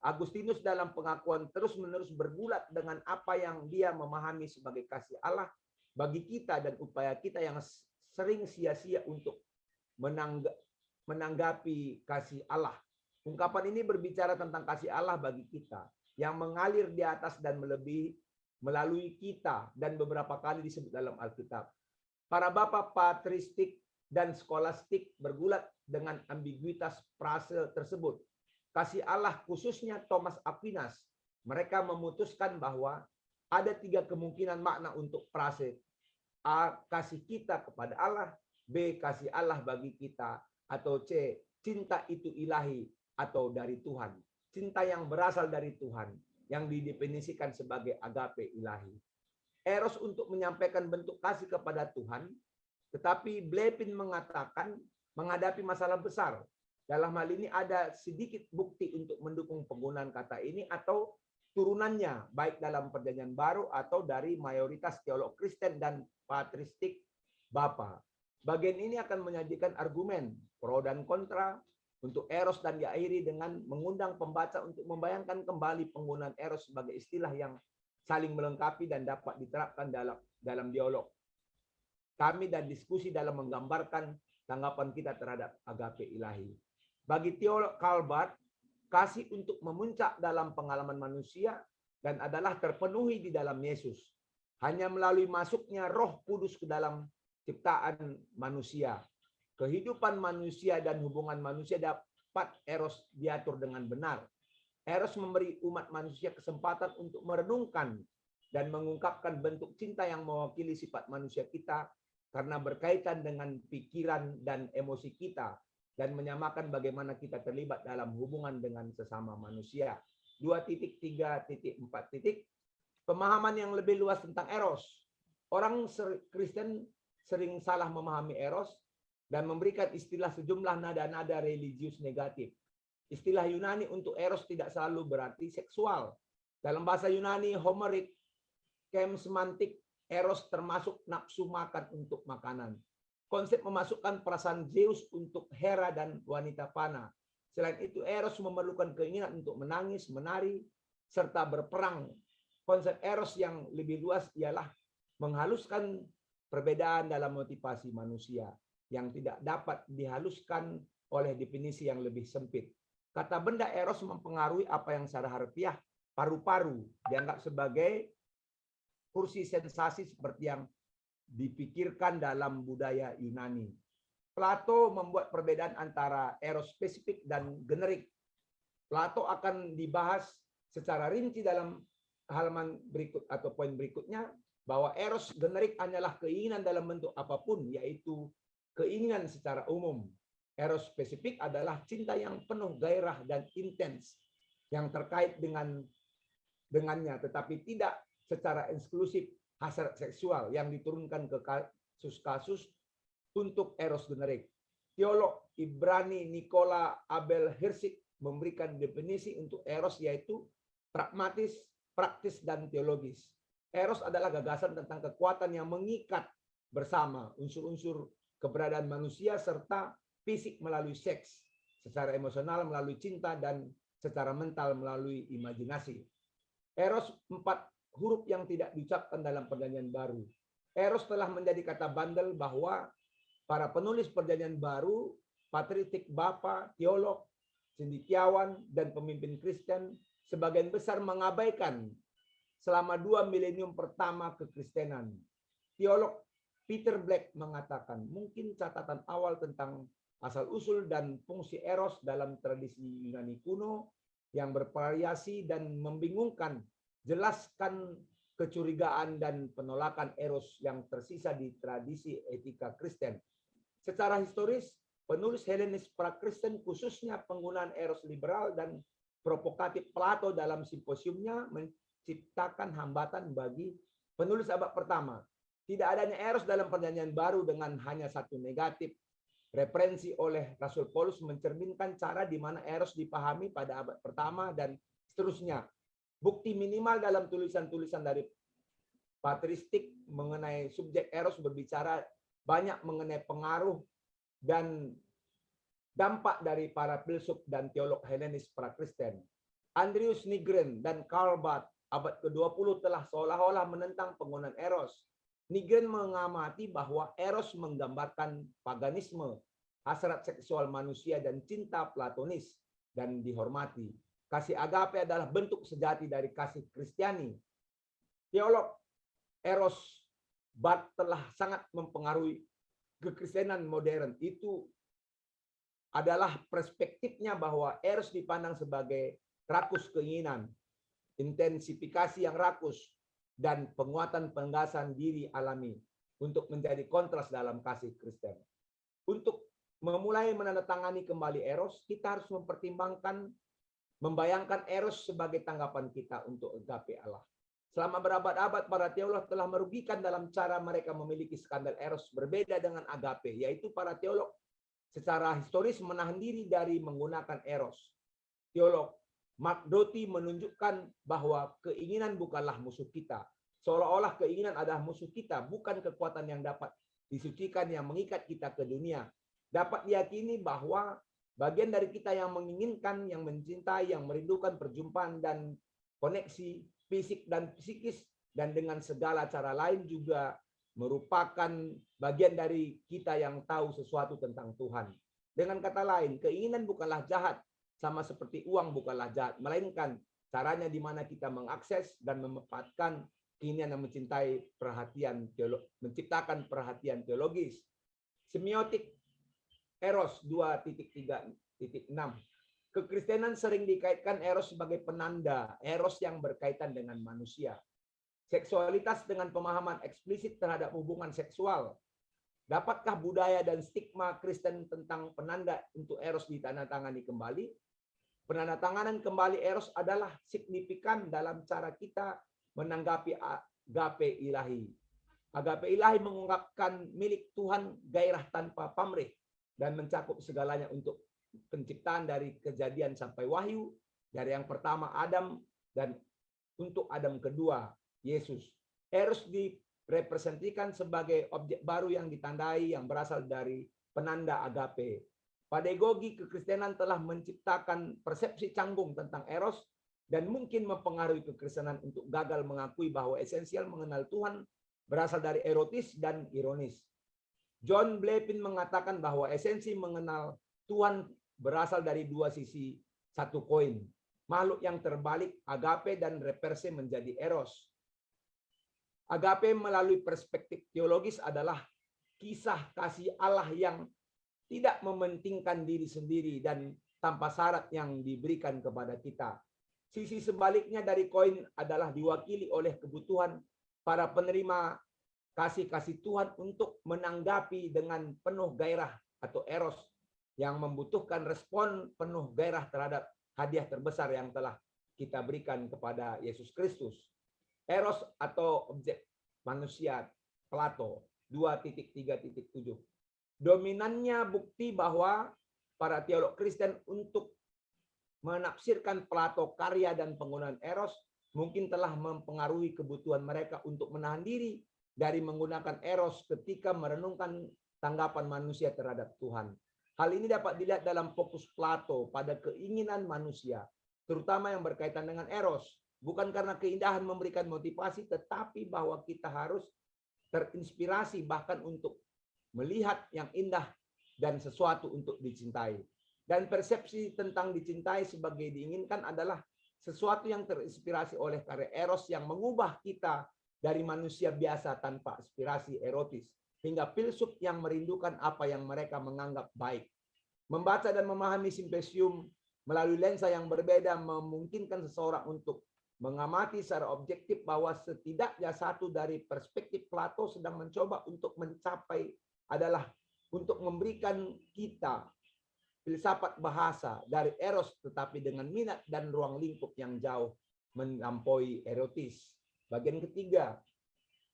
Agustinus dalam pengakuan terus-menerus bergulat dengan apa yang dia memahami sebagai kasih Allah bagi kita dan upaya kita yang sering sia-sia untuk menanggapi kasih Allah. Ungkapan ini berbicara tentang kasih Allah bagi kita yang mengalir di atas dan melebihi melalui kita dan beberapa kali disebut dalam Alkitab. Para bapak patristik dan skolastik bergulat dengan ambiguitas frase tersebut. Kasih Allah khususnya Thomas Aquinas, mereka memutuskan bahwa ada 3 kemungkinan makna untuk frase. A. Kasih kita kepada Allah. B. Kasih Allah bagi kita. Atau C. Cinta itu ilahi atau dari Tuhan. Cinta yang berasal dari Tuhan yang didefinisikan sebagai agape ilahi. Eros untuk menyampaikan bentuk kasih kepada Tuhan, tetapi Blepin mengatakan menghadapi masalah besar. Dalam hal ini ada sedikit bukti untuk mendukung penggunaan kata ini atau turunannya, baik dalam Perjanjian Baru atau dari mayoritas teolog Kristen dan patristik Bapa. Bagian ini akan menyajikan argumen pro dan kontra untuk eros dan diakhiri dengan mengundang pembaca untuk membayangkan kembali penggunaan eros sebagai istilah yang saling melengkapi dan dapat diterapkan dalam dialog kami dan diskusi dalam menggambarkan tanggapan kita terhadap agape ilahi. Bagi teolog Karl Barth, kasih untuk memuncak dalam pengalaman manusia dan adalah terpenuhi di dalam Yesus. Hanya melalui masuknya Roh Kudus ke dalam ciptaan manusia. Kehidupan manusia dan hubungan manusia dapat eros diatur dengan benar. Eros memberi umat manusia kesempatan untuk merenungkan dan mengungkapkan bentuk cinta yang mewakili sifat manusia kita karena berkaitan dengan pikiran dan emosi kita dan menyamakan bagaimana kita terlibat dalam hubungan dengan sesama manusia. 2.3.4. Pemahaman yang lebih luas tentang eros. Orang Kristen sering salah memahami eros dan memberikan istilah sejumlah nada-nada religius negatif. Istilah Yunani untuk eros tidak selalu berarti seksual. Dalam bahasa Yunani Homeric, semiotik, eros termasuk nafsu makan untuk makanan. Konsep memasukkan perasaan Zeus untuk Hera dan wanita panah. Selain itu, eros memerlukan keinginan untuk menangis, menari, serta berperang konsep eros yang lebih luas ialah menghaluskan perbedaan dalam motivasi manusia yang tidak dapat dihaluskan oleh definisi yang lebih sempit. Kata benda eros mempengaruhi apa yang secara harfiah paru-paru dianggap sebagai kursi sensasi seperti yang dipikirkan dalam budaya Yunani. Plato membuat perbedaan antara eros spesifik dan generik. Plato akan dibahas secara rinci dalam halaman berikut atau poin berikutnya, bahwa eros generik hanyalah keinginan dalam bentuk apapun, yaitu keinginan secara umum. Eros spesifik adalah cinta yang penuh gairah dan intens yang terkait dengannya, tetapi tidak secara eksklusif hasrat seksual yang diturunkan ke kasus-kasus untuk eros generik. Teolog Ibrani Nicola Abel Hirschig memberikan definisi untuk eros, yaitu pragmatis, praktis, dan teologis. Eros adalah gagasan tentang kekuatan yang mengikat bersama unsur-unsur keberadaan manusia serta fisik melalui seks, secara emosional melalui cinta, dan secara mental melalui imajinasi. Eros 4 huruf yang tidak diucapkan dalam Perjanjian Baru. Eros telah menjadi kata bandel bahwa para penulis Perjanjian Baru, patristik bapa, teolog, cendekiawan, dan pemimpin Kristen sebagian besar mengabaikan selama 2 milenium pertama kekristenan. Teolog Peter Black mengatakan, mungkin catatan awal tentang asal-usul dan fungsi eros dalam tradisi Yunani kuno yang bervariasi dan membingungkan, jelaskan kecurigaan dan penolakan eros yang tersisa di tradisi etika Kristen. Secara historis, penulis Helenis pra-Kristen khususnya penggunaan eros liberal dan provokatif Plato dalam simposiumnya menciptakan hambatan bagi penulis abad pertama. Tidak adanya eros dalam Perjanjian Baru dengan hanya satu negatif referensi oleh Rasul Paulus mencerminkan cara di mana eros dipahami pada abad pertama dan seterusnya. Bukti minimal dalam tulisan-tulisan dari patristik mengenai subjek eros berbicara banyak mengenai pengaruh dan dampak dari para filsuf dan teolog Helenis pra-Kristen. Andreas Nygren dan Karl Barth abad ke-20 telah seolah-olah menentang penggunaan eros. Nygren mengamati bahwa eros menggambarkan paganisme, hasrat seksual manusia, dan cinta platonis dan dihormati. Kasih agape adalah bentuk sejati dari kasih Kristiani. Teolog eros Barth telah sangat mempengaruhi kekristenan modern. Itu adalah perspektifnya bahwa eros dipandang sebagai rakus keinginan, intensifikasi yang rakus, dan penguatan penggasan diri alami untuk menjadi kontras dalam kasih Kristen. Untuk memulai menandatangani kembali eros, kita harus membayangkan eros sebagai tanggapan kita untuk agape Allah. Selama berabad-abad, para teolog telah merugikan dalam cara mereka memiliki skandal eros berbeda dengan agape, yaitu para teolog secara historis menahan diri dari menggunakan eros. Teolog Mark Doty menunjukkan bahwa keinginan bukanlah musuh kita. Seolah-olah keinginan adalah musuh kita, bukan kekuatan yang dapat disucikan yang mengikat kita ke dunia. Dapat diyakini bahwa bagian dari kita yang menginginkan, yang mencintai, yang merindukan perjumpaan dan koneksi fisik dan psikis, dan dengan segala cara lain juga merupakan bagian dari kita yang tahu sesuatu tentang Tuhan. Dengan kata lain, keinginan bukanlah jahat, sama seperti uang bukanlah jahat, melainkan caranya di mana kita mengakses dan memanfaatkan keinginan yang menciptakan perhatian teologis. Semiotik eros 2.3.6. Kekristenan sering dikaitkan eros sebagai penanda eros yang berkaitan dengan manusia. Seksualitas dengan pemahaman eksplisit terhadap hubungan seksual. Dapatkah budaya dan stigma Kristen tentang penanda untuk eros ditandatangani kembali? Penandatanganan kembali eros adalah signifikan dalam cara kita menanggapi agape ilahi. Agape ilahi mengungkapkan milik Tuhan gairah tanpa pamrih dan mencakup segalanya untuk penciptaan dari kejadian sampai wahyu, dari yang pertama Adam dan untuk Adam kedua Yesus. Eros direpresentasikan sebagai objek baru yang ditandai yang berasal dari penanda agape. Pedagogi kekristenan telah menciptakan persepsi canggung tentang eros dan mungkin mempengaruhi kekristenan untuk gagal mengakui bahwa esensial mengenal Tuhan berasal dari erotis dan ironis. John Blevin mengatakan bahwa esensi mengenal Tuhan berasal dari dua sisi satu koin. Makhluk yang terbalik, agape dan reverse menjadi eros. Agape melalui perspektif teologis adalah kisah kasih Allah yang tidak mementingkan diri sendiri dan tanpa syarat yang diberikan kepada kita. Sisi sebaliknya dari koin adalah diwakili oleh kebutuhan para penerima kasih-kasih Tuhan untuk menanggapi dengan penuh gairah atau eros yang membutuhkan respon penuh gairah terhadap hadiah terbesar yang telah kita berikan kepada Yesus Kristus. Eros atau objek manusia Plato 2.3.7. Dominannya bukti bahwa para teolog Kristen untuk menafsirkan Plato karya dan penggunaan eros mungkin telah mempengaruhi kebutuhan mereka untuk menahan diri dari menggunakan eros ketika merenungkan tanggapan manusia terhadap Tuhan. Hal ini dapat dilihat dalam fokus Plato pada keinginan manusia, terutama yang berkaitan dengan eros. Bukan karena keindahan memberikan motivasi, tetapi bahwa kita harus terinspirasi bahkan untuk melihat yang indah dan sesuatu untuk dicintai. Dan persepsi tentang dicintai sebagai diinginkan adalah sesuatu yang terinspirasi oleh karya eros yang mengubah kita dari manusia biasa tanpa aspirasi erotis hingga filsuf yang merindukan apa yang mereka menganggap baik. Membaca dan memahami simposium melalui lensa yang berbeda memungkinkan seseorang untuk mengamati secara objektif bahwa setidaknya satu dari perspektif Plato sedang mencoba untuk mencapai adalah untuk memberikan kita filsafat bahasa dari eros tetapi dengan minat dan ruang lingkup yang jauh melampaui erotis. Bagian ketiga,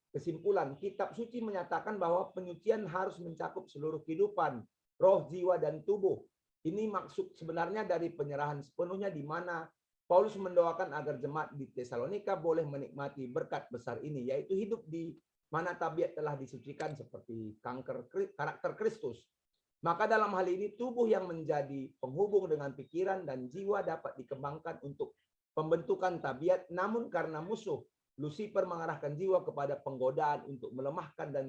kesimpulan, kitab suci menyatakan bahwa penyucian harus mencakup seluruh kehidupan, roh, jiwa, dan tubuh. Ini maksud sebenarnya dari penyerahan sepenuhnya di mana Paulus mendoakan agar jemaat di Tesalonika boleh menikmati berkat besar ini, yaitu hidup di mana tabiat telah disucikan seperti karakter Kristus. Maka dalam hal ini tubuh yang menjadi penghubung dengan pikiran dan jiwa dapat dikembangkan untuk pembentukan tabiat, namun karena musuh Lucifer mengarahkan jiwa kepada penggodaan untuk melemahkan dan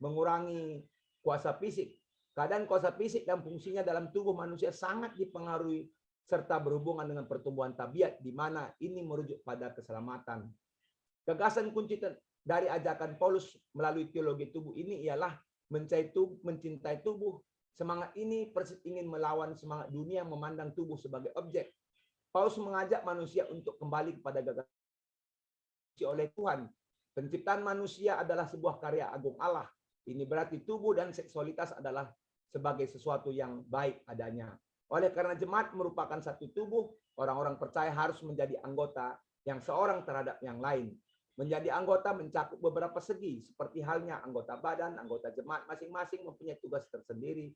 mengurangi kuasa fisik. Keadaan kuasa fisik dan fungsinya dalam tubuh manusia sangat dipengaruhi serta berhubungan dengan pertumbuhan tabiat, di mana ini merujuk pada keselamatan. Gagasan kunci dari ajakan Paulus melalui teologi tubuh ini ialah mencintai tubuh. Semangat ini persis ingin melawan semangat dunia yang memandang tubuh sebagai objek. Paulus mengajak manusia untuk kembali kepada gagasan oleh Tuhan. Penciptaan manusia adalah sebuah karya agung Allah. Ini berarti tubuh dan seksualitas adalah sebagai sesuatu yang baik adanya. Oleh karena jemaat merupakan satu tubuh, orang-orang percaya harus menjadi anggota yang seorang terhadap yang lain. Menjadi anggota mencakup beberapa segi, seperti halnya anggota badan, anggota jemaat masing-masing mempunyai tugas tersendiri.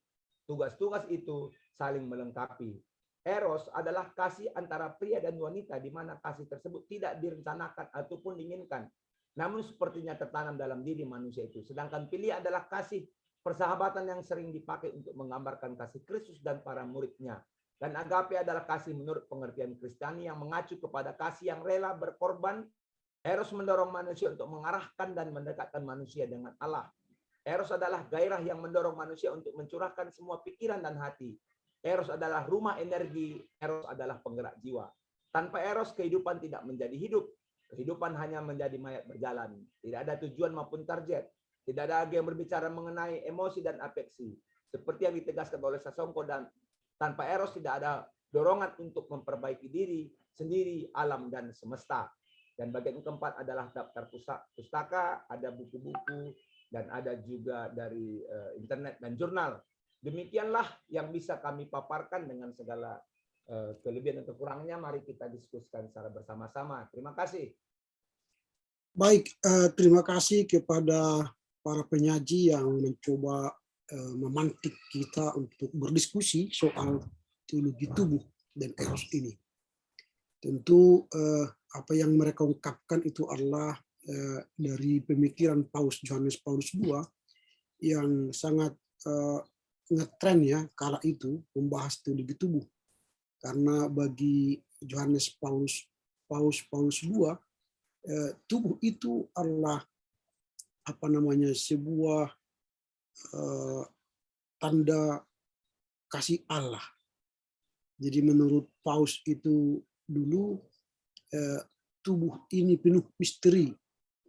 Tugas-tugas itu saling melengkapi. Eros adalah kasih antara pria dan wanita, di mana kasih tersebut tidak direncanakan ataupun diinginkan, namun sepertinya tertanam dalam diri manusia itu. Sedangkan filia adalah kasih persahabatan yang sering dipakai untuk menggambarkan kasih Kristus dan para muridnya. Dan agape adalah kasih menurut pengertian Kristiani yang mengacu kepada kasih yang rela berkorban. Eros mendorong manusia untuk mengarahkan dan mendekatkan manusia dengan Allah. Eros adalah gairah yang mendorong manusia untuk mencurahkan semua pikiran dan hati. Eros adalah rumah energi, eros adalah penggerak jiwa. Tanpa eros, kehidupan tidak menjadi hidup. Kehidupan hanya menjadi mayat berjalan. Tidak ada tujuan maupun target. Tidak ada lagi yang berbicara mengenai emosi dan afeksi. Seperti yang ditegaskan oleh Sasongko, dan tanpa eros tidak ada dorongan untuk memperbaiki diri sendiri, alam, dan semesta. Dan bagian keempat adalah daftar pustaka, ada buku-buku, dan ada juga dari internet dan jurnal. Demikianlah yang bisa kami paparkan dengan segala kelebihan dan kekurangannya. Mari kita diskusikan secara bersama-sama. Terima kasih. Baik, terima kasih kepada para penyaji yang mencoba memantik kita untuk berdiskusi soal teologi tubuh dan eros ini. Tentu apa yang mereka ungkapkan itu adalah dari pemikiran Johannes Paulus II yang sangat ngetren ya kala itu membahas teologi tubuh, karena bagi Johannes Paulus II, tubuh itu adalah sebuah tanda kasih Allah. Jadi menurut Paus itu dulu tubuh ini penuh misteri,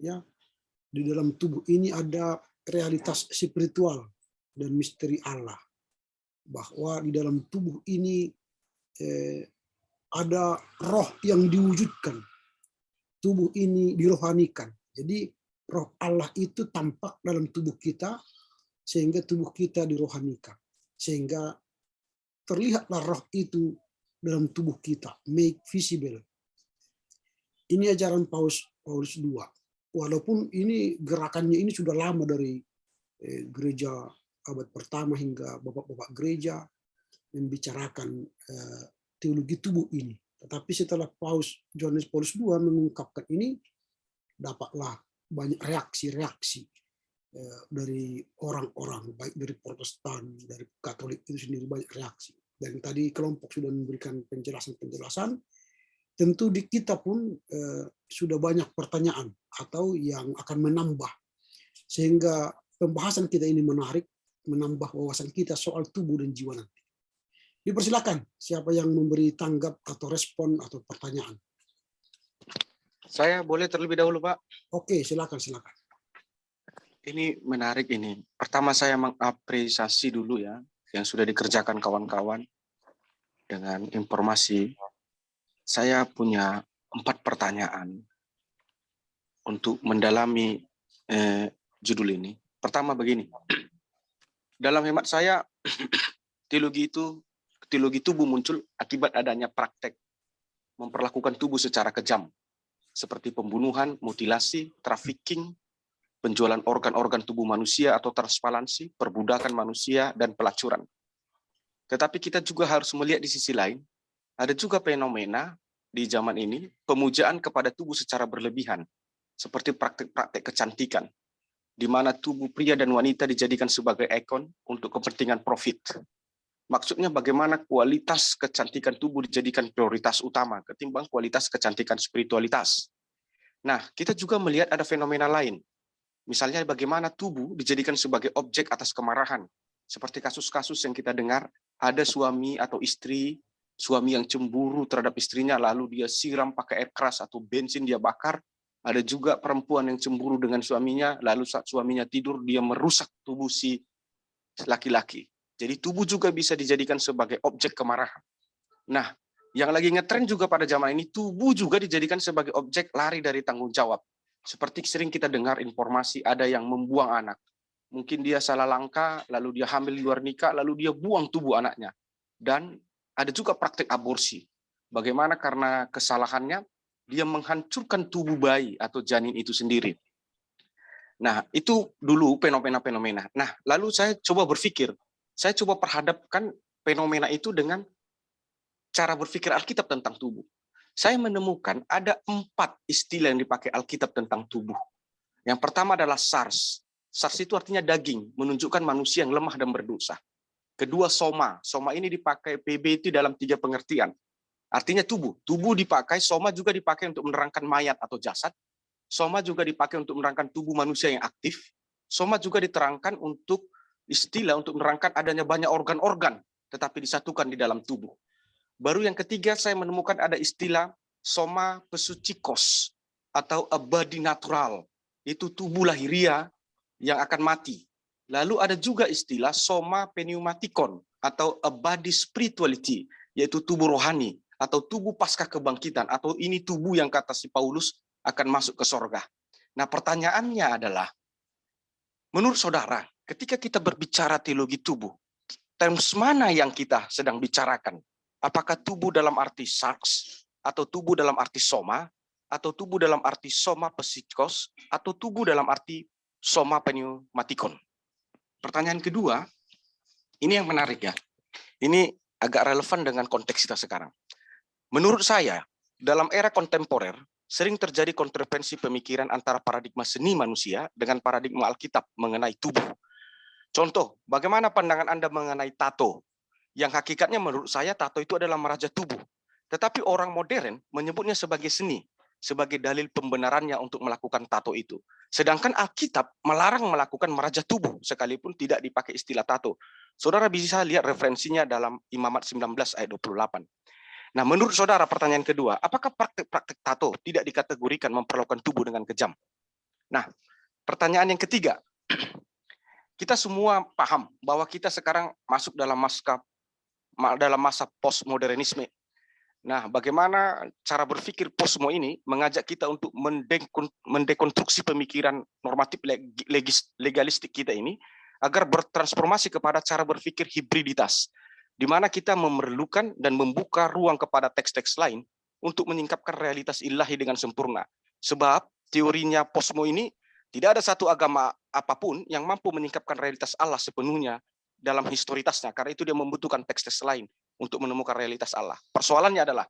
ya. Di dalam tubuh ini ada realitas spiritual dan misteri Allah. Bahwa di dalam tubuh ini ada roh yang diwujudkan. Tubuh ini dirohanikan. Jadi roh Allah itu tampak dalam tubuh kita sehingga tubuh kita dirohanikan. Sehingga terlihatlah roh itu dalam tubuh kita, make visible. Ini ajaran Paus II. Walaupun ini gerakannya ini sudah lama dari gereja abad pertama hingga bapak-bapak gereja membicarakan teologi tubuh ini. Tetapi setelah Johannes Paulus II mengungkapkan ini, dapatlah banyak reaksi-reaksi dari orang-orang, baik dari Protestan, dari Katolik itu sendiri banyak reaksi. Dan tadi kelompok sudah memberikan penjelasan-penjelasan. Tentu di kita pun sudah banyak pertanyaan atau yang akan menambah. Sehingga pembahasan kita ini menarik, menambah wawasan kita soal tubuh dan jiwa nanti. Dipersilakan siapa yang memberi tanggap atau respon atau pertanyaan. Saya boleh terlebih dahulu, Pak? Oke, silakan. Ini menarik ini. Pertama saya mengapresiasi dulu ya yang sudah dikerjakan kawan-kawan dengan informasi. Saya punya 4 pertanyaan untuk mendalami judul ini. Pertama begini. Dalam hemat saya teologi tubuh muncul akibat adanya praktek memperlakukan tubuh secara kejam seperti pembunuhan, mutilasi, trafficking, penjualan organ-organ tubuh manusia atau transparansi, perbudakan manusia, dan pelacuran. Tetapi kita juga harus melihat di sisi lain, ada juga fenomena di zaman ini, pemujaan kepada tubuh secara berlebihan, seperti praktek-praktek kecantikan, di mana tubuh pria dan wanita dijadikan sebagai ikon untuk kepentingan profit. Maksudnya bagaimana kualitas kecantikan tubuh dijadikan prioritas utama ketimbang kualitas kecantikan spiritualitas. Nah, kita juga melihat ada fenomena lain. Misalnya bagaimana tubuh dijadikan sebagai objek atas kemarahan. Seperti kasus-kasus yang kita dengar, ada suami atau istri, suami yang cemburu terhadap istrinya, lalu dia siram pakai air keras atau bensin dia bakar. Ada juga perempuan yang cemburu dengan suaminya, lalu saat suaminya tidur, dia merusak tubuh si laki-laki. Jadi tubuh juga bisa dijadikan sebagai objek kemarahan. Nah, yang lagi ngetren juga pada zaman ini, tubuh juga dijadikan sebagai objek lari dari tanggung jawab. Seperti sering kita dengar informasi ada yang membuang anak. Mungkin dia salah langkah, lalu dia hamil di luar nikah, lalu dia buang tubuh anaknya. Dan ada juga praktek aborsi. Bagaimana karena kesalahannya, dia menghancurkan tubuh bayi atau janin itu sendiri. Nah, itu dulu fenomena-fenomena. Nah, lalu saya coba berpikir, saya coba perhadapkan fenomena itu dengan cara berpikir Alkitab tentang tubuh. Saya menemukan ada 4 istilah yang dipakai Alkitab tentang tubuh. Yang pertama adalah sars. Sars itu artinya daging, menunjukkan manusia yang lemah dan berdosa. Kedua, soma. Soma ini dipakai PB itu dalam 3 pengertian. Artinya tubuh. Tubuh dipakai, soma juga dipakai untuk menerangkan mayat atau jasad. Soma juga dipakai untuk menerangkan tubuh manusia yang aktif. Soma juga diterangkan untuk istilah untuk menerangkan adanya banyak organ-organ, tetapi disatukan di dalam tubuh. Baru yang ketiga saya menemukan ada istilah soma psuchikos atau a body natural. Itu tubuh lahiria yang akan mati. Lalu ada juga istilah soma pneumatikon atau a body spirituality, yaitu tubuh rohani atau tubuh pasca kebangkitan, atau ini tubuh yang kata si Paulus akan masuk ke sorga. Nah, pertanyaannya adalah, menurut saudara, ketika kita berbicara teologi tubuh, terms mana yang kita sedang bicarakan? Apakah tubuh dalam arti sarx, atau tubuh dalam arti soma, atau tubuh dalam arti soma psikos, atau tubuh dalam arti soma pneumatikon? Pertanyaan kedua, ini yang menarik ya. Ini agak relevan dengan konteks kita sekarang. Menurut saya, dalam era kontemporer, sering terjadi kontroversi pemikiran antara paradigma seni manusia dengan paradigma Alkitab mengenai tubuh. Contoh, bagaimana pandangan Anda mengenai tato? Yang hakikatnya menurut saya tato itu adalah meraja tubuh. Tetapi orang modern menyebutnya sebagai seni, sebagai dalil pembenarannya untuk melakukan tato itu. Sedangkan Alkitab melarang melakukan merajah tubuh, sekalipun tidak dipakai istilah tato. Saudara bisa lihat referensinya dalam Imamat 19 ayat 28. Nah, menurut saudara, pertanyaan kedua, apakah praktek-praktek tato tidak dikategorikan memperlakukan tubuh dengan kejam? Nah, pertanyaan yang ketiga, kita semua paham bahwa kita sekarang masuk dalam masa postmodernisme. Nah, bagaimana cara berpikir postmo ini mengajak kita untuk mendekonstruksi pemikiran normatif legalistik kita ini agar bertransformasi kepada cara berpikir hibriditas, di mana kita memerlukan dan membuka ruang kepada teks-teks lain untuk menyingkapkan realitas ilahi dengan sempurna. Sebab teorinya postmo ini tidak ada satu agama apapun yang mampu menyingkapkan realitas Allah sepenuhnya dalam historitasnya, karena itu dia membutuhkan teks-teks lain untuk menemukan realitas Allah. Persoalannya adalah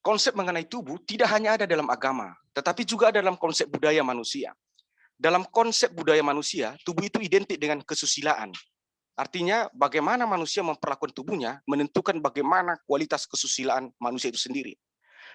konsep mengenai tubuh tidak hanya ada dalam agama, tetapi juga ada dalam konsep budaya manusia. Dalam konsep budaya manusia, tubuh itu identik dengan kesusilaan. Artinya bagaimana manusia memperlakukan tubuhnya menentukan bagaimana kualitas kesusilaan manusia itu sendiri.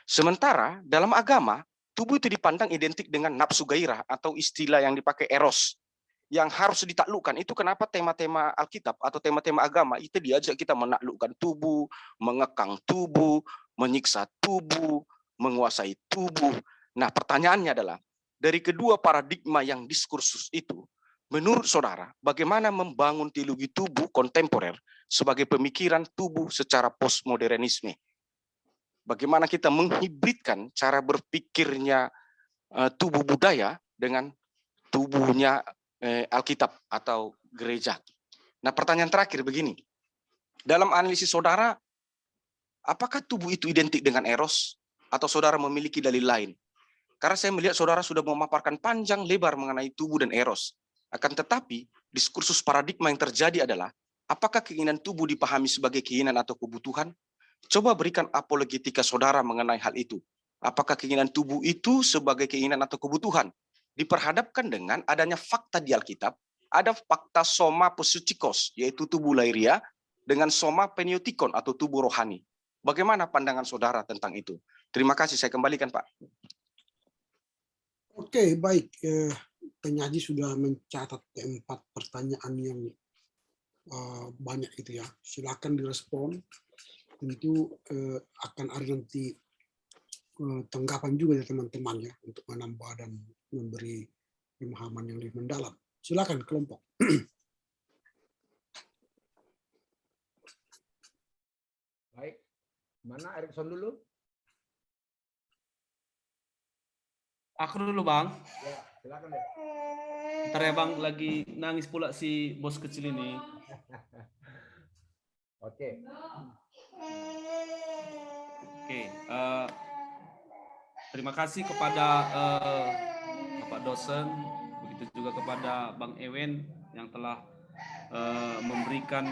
Sementara dalam agama, tubuh itu dipandang identik dengan nafsu gairah atau istilah yang dipakai eros, yang harus ditaklukkan. Itu kenapa tema-tema Alkitab atau tema-tema agama itu diajak kita menaklukkan tubuh, mengekang tubuh, menyiksa tubuh, menguasai tubuh. Nah, pertanyaannya adalah, dari kedua paradigma yang diskursus itu, menurut saudara, bagaimana membangun teologi tubuh kontemporer sebagai pemikiran tubuh secara postmodernisme? Bagaimana kita menghibridkan cara berpikirnya tubuh budaya dengan tubuhnya Alkitab atau gereja. Nah, pertanyaan terakhir begini. Dalam analisis saudara, apakah tubuh itu identik dengan eros atau saudara memiliki dalil lain? Karena saya melihat saudara sudah memaparkan panjang lebar mengenai tubuh dan eros. Akan tetapi, diskursus paradigma yang terjadi adalah, apakah keinginan tubuh dipahami sebagai keinginan atau kebutuhan? Coba berikan apologetika saudara mengenai hal itu. Apakah keinginan tubuh itu sebagai keinginan atau kebutuhan? Diperhadapkan dengan adanya fakta di Alkitab, ada fakta soma psuchikos, yaitu tubuh lahiriah, dengan soma peniotikon atau tubuh rohani. Bagaimana pandangan saudara tentang itu? Terima kasih, saya kembalikan Pak. Oke, baik. Penyaji sudah mencatat 4 pertanyaan yang banyak itu ya. Silakan direspon. Tentu akan ada nanti tanggapan juga dari teman-teman ya untuk menambah dan memberi pemahaman yang lebih mendalam. Silakan kelompok. Baik, mana Erikson dulu? Aku dulu Bang. Ya, silakan deh. Ntar ya Bang, lagi nangis pula si bos kecil ini. Oke. Oke, terima kasih kepada Bapak dosen, begitu juga kepada Bang Ewen yang telah memberikan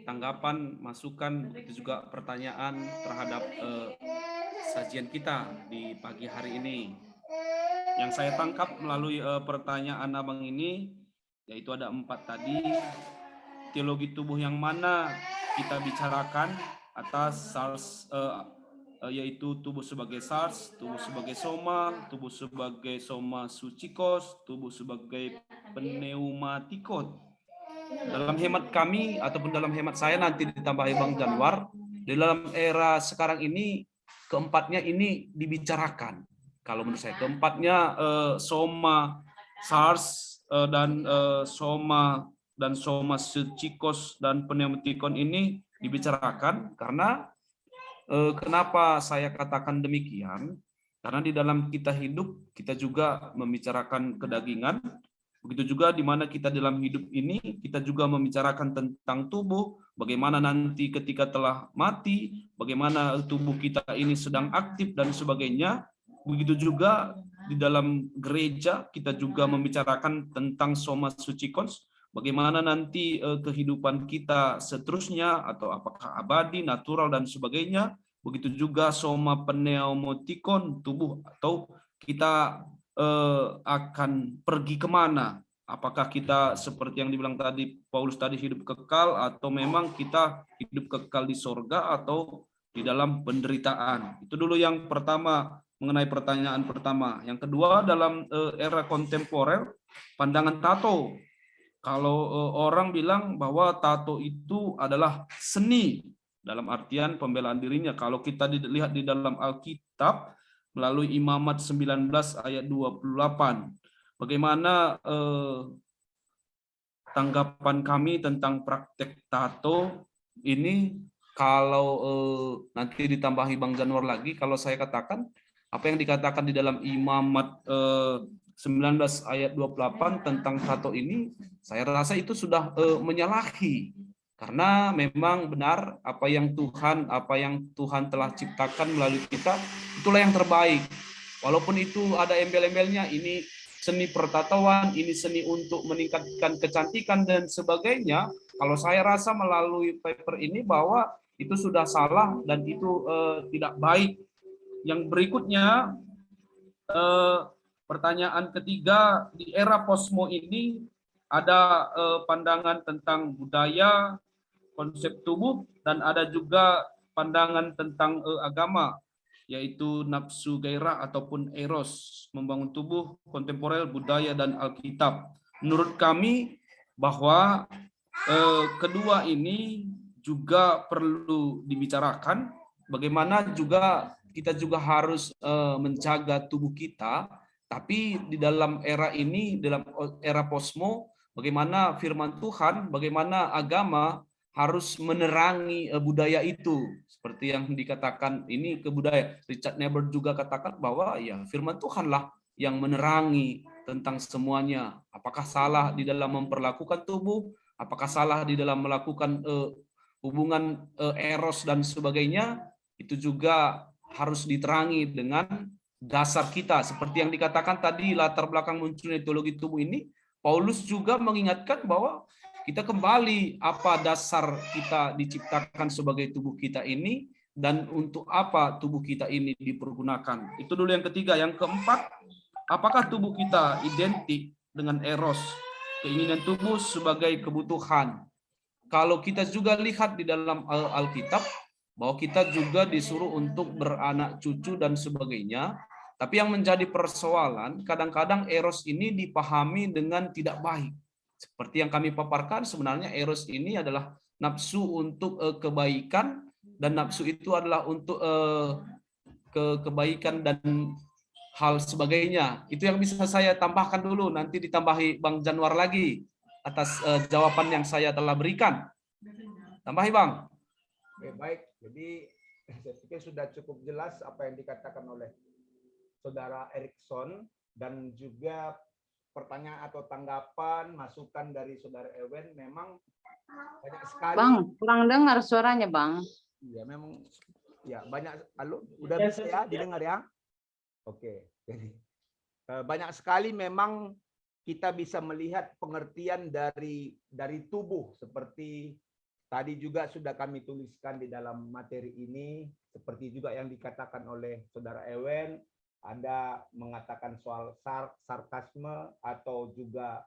tanggapan, masukan, begitu juga pertanyaan terhadap sajian kita di pagi hari ini. Yang saya tangkap melalui pertanyaan abang ini, yaitu ada 4 tadi. Teologi tubuh yang mana kita bicarakan atas SARS, yaitu tubuh sebagai SARS, tubuh sebagai soma, tubuh sebagai soma suchikos, tubuh sebagai pneumatikon. Dalam hemat kami ataupun dalam hemat saya nanti ditambahi Bang Januar, di dalam era sekarang ini keempatnya ini dibicarakan. Kalau menurut saya keempatnya soma SARS dan soma suchikos dan pneumatikon ini dibicarakan karena kenapa saya katakan demikian? Karena di dalam kita hidup kita juga membicarakan kedagingan. Begitu juga di mana kita dalam hidup ini, kita juga membicarakan tentang tubuh, bagaimana nanti ketika telah mati, bagaimana tubuh kita ini sedang aktif dan sebagainya. Begitu juga di dalam gereja, kita juga membicarakan tentang soma suchikos, bagaimana nanti kehidupan kita seterusnya, atau apakah abadi, natural, dan sebagainya. Begitu juga soma pneumatikon, tubuh, atau kita akan pergi kemana? Apakah kita seperti yang dibilang tadi Paulus tadi hidup kekal, atau memang kita hidup kekal di sorga, atau di dalam penderitaan. Itu dulu yang pertama mengenai pertanyaan pertama. Yang kedua, dalam era kontemporer, pandangan tato. Kalau orang bilang bahwa tato itu adalah seni dalam artian pembelaan dirinya. Kalau kita lihat di dalam Alkitab melalui Imamat 19 ayat 28, bagaimana tanggapan kami tentang praktek tato ini? Kalau nanti ditambahi Bang Januar lagi, kalau saya katakan apa yang dikatakan di dalam Imamat 19 ayat 28 tentang tato ini, saya rasa itu sudah menyalahi, karena memang benar apa yang Tuhan telah ciptakan melalui kita, itulah yang terbaik. Walaupun itu ada embel-embelnya, ini seni pertatoan, ini seni untuk meningkatkan kecantikan dan sebagainya. Kalau saya rasa melalui paper ini bahwa itu sudah salah dan itu tidak baik. Yang berikutnya, pertanyaan ketiga, di era posmo ini ada pandangan tentang budaya, konsep tubuh, dan ada juga pandangan tentang agama, yaitu nafsu gairah ataupun eros, membangun tubuh, kontemporer, budaya, dan Alkitab. Menurut kami bahwa kedua ini juga perlu dibicarakan, bagaimana juga kita juga harus menjaga tubuh kita, tapi di dalam era ini, dalam era posmo, bagaimana firman Tuhan, bagaimana agama harus menerangi budaya itu, seperti yang dikatakan ini ke budaya. Richard Niebuhr juga katakan bahwa ya firman Tuhanlah yang menerangi tentang semuanya. Apakah salah di dalam memperlakukan tubuh, apakah salah di dalam melakukan hubungan eros dan sebagainya, itu juga harus diterangi dengan dasar kita. Seperti yang dikatakan tadi, latar belakang munculnya teologi tubuh ini, Paulus juga mengingatkan bahwa kita kembali apa dasar kita diciptakan sebagai tubuh kita ini, dan untuk apa tubuh kita ini dipergunakan. Itu dulu yang ketiga. Yang keempat, apakah tubuh kita identik dengan eros, keinginan tubuh sebagai kebutuhan? Kalau kita juga lihat di dalam Alkitab, bahwa kita juga disuruh untuk beranak cucu dan sebagainya. Tapi yang menjadi persoalan, kadang-kadang eros ini dipahami dengan tidak baik. Seperti yang kami paparkan, sebenarnya eros ini adalah nafsu untuk kebaikan, dan nafsu itu adalah untuk kebaikan dan hal sebagainya. Itu yang bisa saya tambahkan dulu, nanti ditambahi Bang Januar lagi atas jawaban yang saya telah berikan. Tambahi Bang. Oke, baik. Jadi saya pikir sudah cukup jelas apa yang dikatakan oleh Saudara Erikson, dan juga pertanyaan atau tanggapan, masukan dari Saudara Ewen. Memang banyak sekali. Bang, kurang dengar suaranya, Bang. Iya, memang ya banyak. Halo, udah bisa ya didengar ya? Oke. Jadi banyak sekali memang kita bisa melihat pengertian dari tubuh, seperti tadi juga sudah kami tuliskan di dalam materi ini, seperti juga yang dikatakan oleh Saudara Ewen, ada mengatakan soal sarkasme atau juga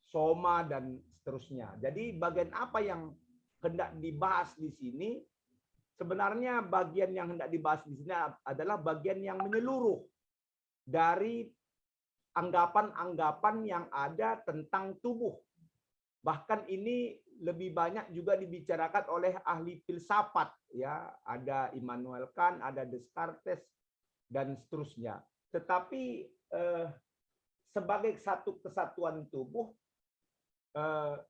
soma dan seterusnya. Jadi bagian apa yang hendak dibahas di sini? Sebenarnya bagian yang hendak dibahas di sini adalah bagian yang menyeluruh dari anggapan-anggapan yang ada tentang tubuh. Bahkan ini lebih banyak juga dibicarakan oleh ahli filsafat, ya, ada Immanuel Kant, ada Descartes dan seterusnya. Tetapi sebagai satu kesatuan tubuh,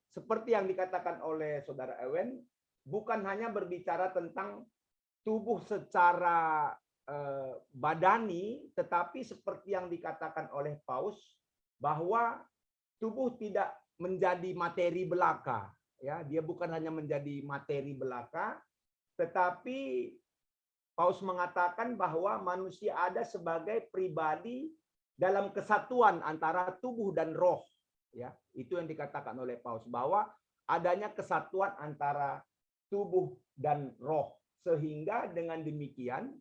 seperti yang dikatakan oleh Saudara Ewen, bukan hanya berbicara tentang tubuh secara badani, tetapi seperti yang dikatakan oleh Paus, bahwa tubuh tidak menjadi materi belaka, ya, dia bukan hanya menjadi materi belaka, tetapi Paus mengatakan bahwa manusia ada sebagai pribadi dalam kesatuan antara tubuh dan roh, ya. Itu yang dikatakan oleh Paus, bahwa adanya kesatuan antara tubuh dan roh, sehingga dengan demikian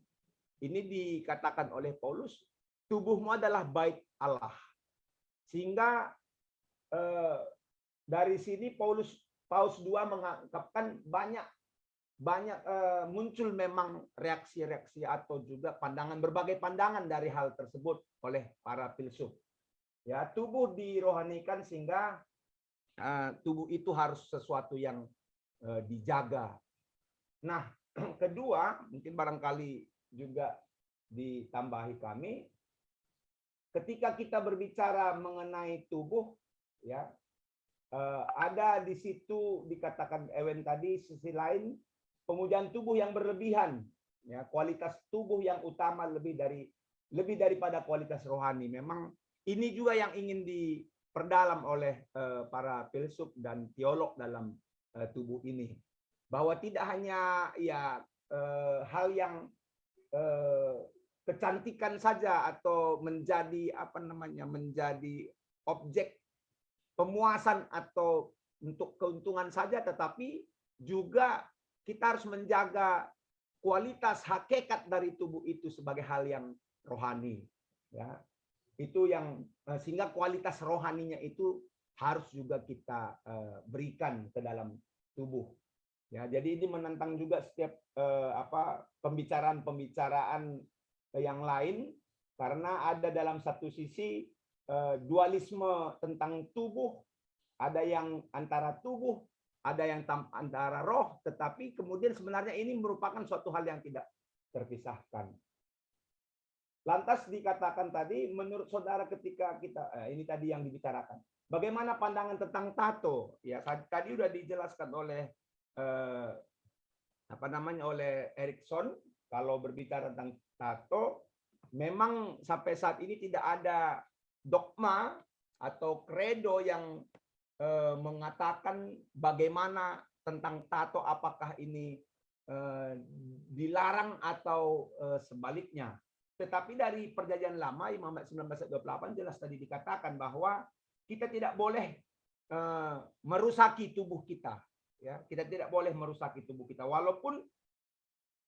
ini dikatakan oleh Paulus, tubuhmu adalah bait Allah. Sehingga dari sini Paus II mengungkapkan banyak banyak muncul memang reaksi-reaksi atau juga berbagai pandangan dari hal tersebut oleh para filsuf. Ya, tubuh dirohanikan sehingga tubuh itu harus sesuatu yang dijaga. Nah, kedua, mungkin barangkali juga ditambahi kami, ketika kita berbicara mengenai tubuh, ya, ada di situ dikatakan Ewen tadi, sisi lain pemujaan tubuh yang berlebihan, ya, kualitas tubuh yang utama lebih daripada kualitas rohani. Memang ini juga yang ingin diperdalam oleh para filsuf dan teolog dalam tubuh ini, bahwa tidak hanya ya hal yang kecantikan saja atau menjadi menjadi objek pemuasan atau untuk keuntungan saja, tetapi juga kita harus menjaga kualitas hakikat dari tubuh itu sebagai hal yang rohani, ya. Itu yang sehingga kualitas rohaninya itu harus juga kita berikan ke dalam tubuh. Ya, jadi ini menantang juga setiap pembicaraan yang lain, karena ada dalam satu sisi dualisme tentang tubuh, ada yang antara tubuh, ada yang antara roh, tetapi kemudian sebenarnya ini merupakan suatu hal yang tidak terpisahkan. Lantas dikatakan tadi, menurut saudara ketika kita, ini tadi yang dibicarakan, bagaimana pandangan tentang tato? Ya, tadi sudah dijelaskan oleh oleh Erikson. Kalau berbicara tentang tato, memang sampai saat ini tidak ada dogma atau kredo yang mengatakan bagaimana tentang tato, apakah ini dilarang atau sebaliknya. Tetapi dari Perjanjian Lama, Imam 1928 jelas tadi dikatakan bahwa kita tidak boleh merusaki tubuh kita. Ya, kita tidak boleh merusaki tubuh kita. Walaupun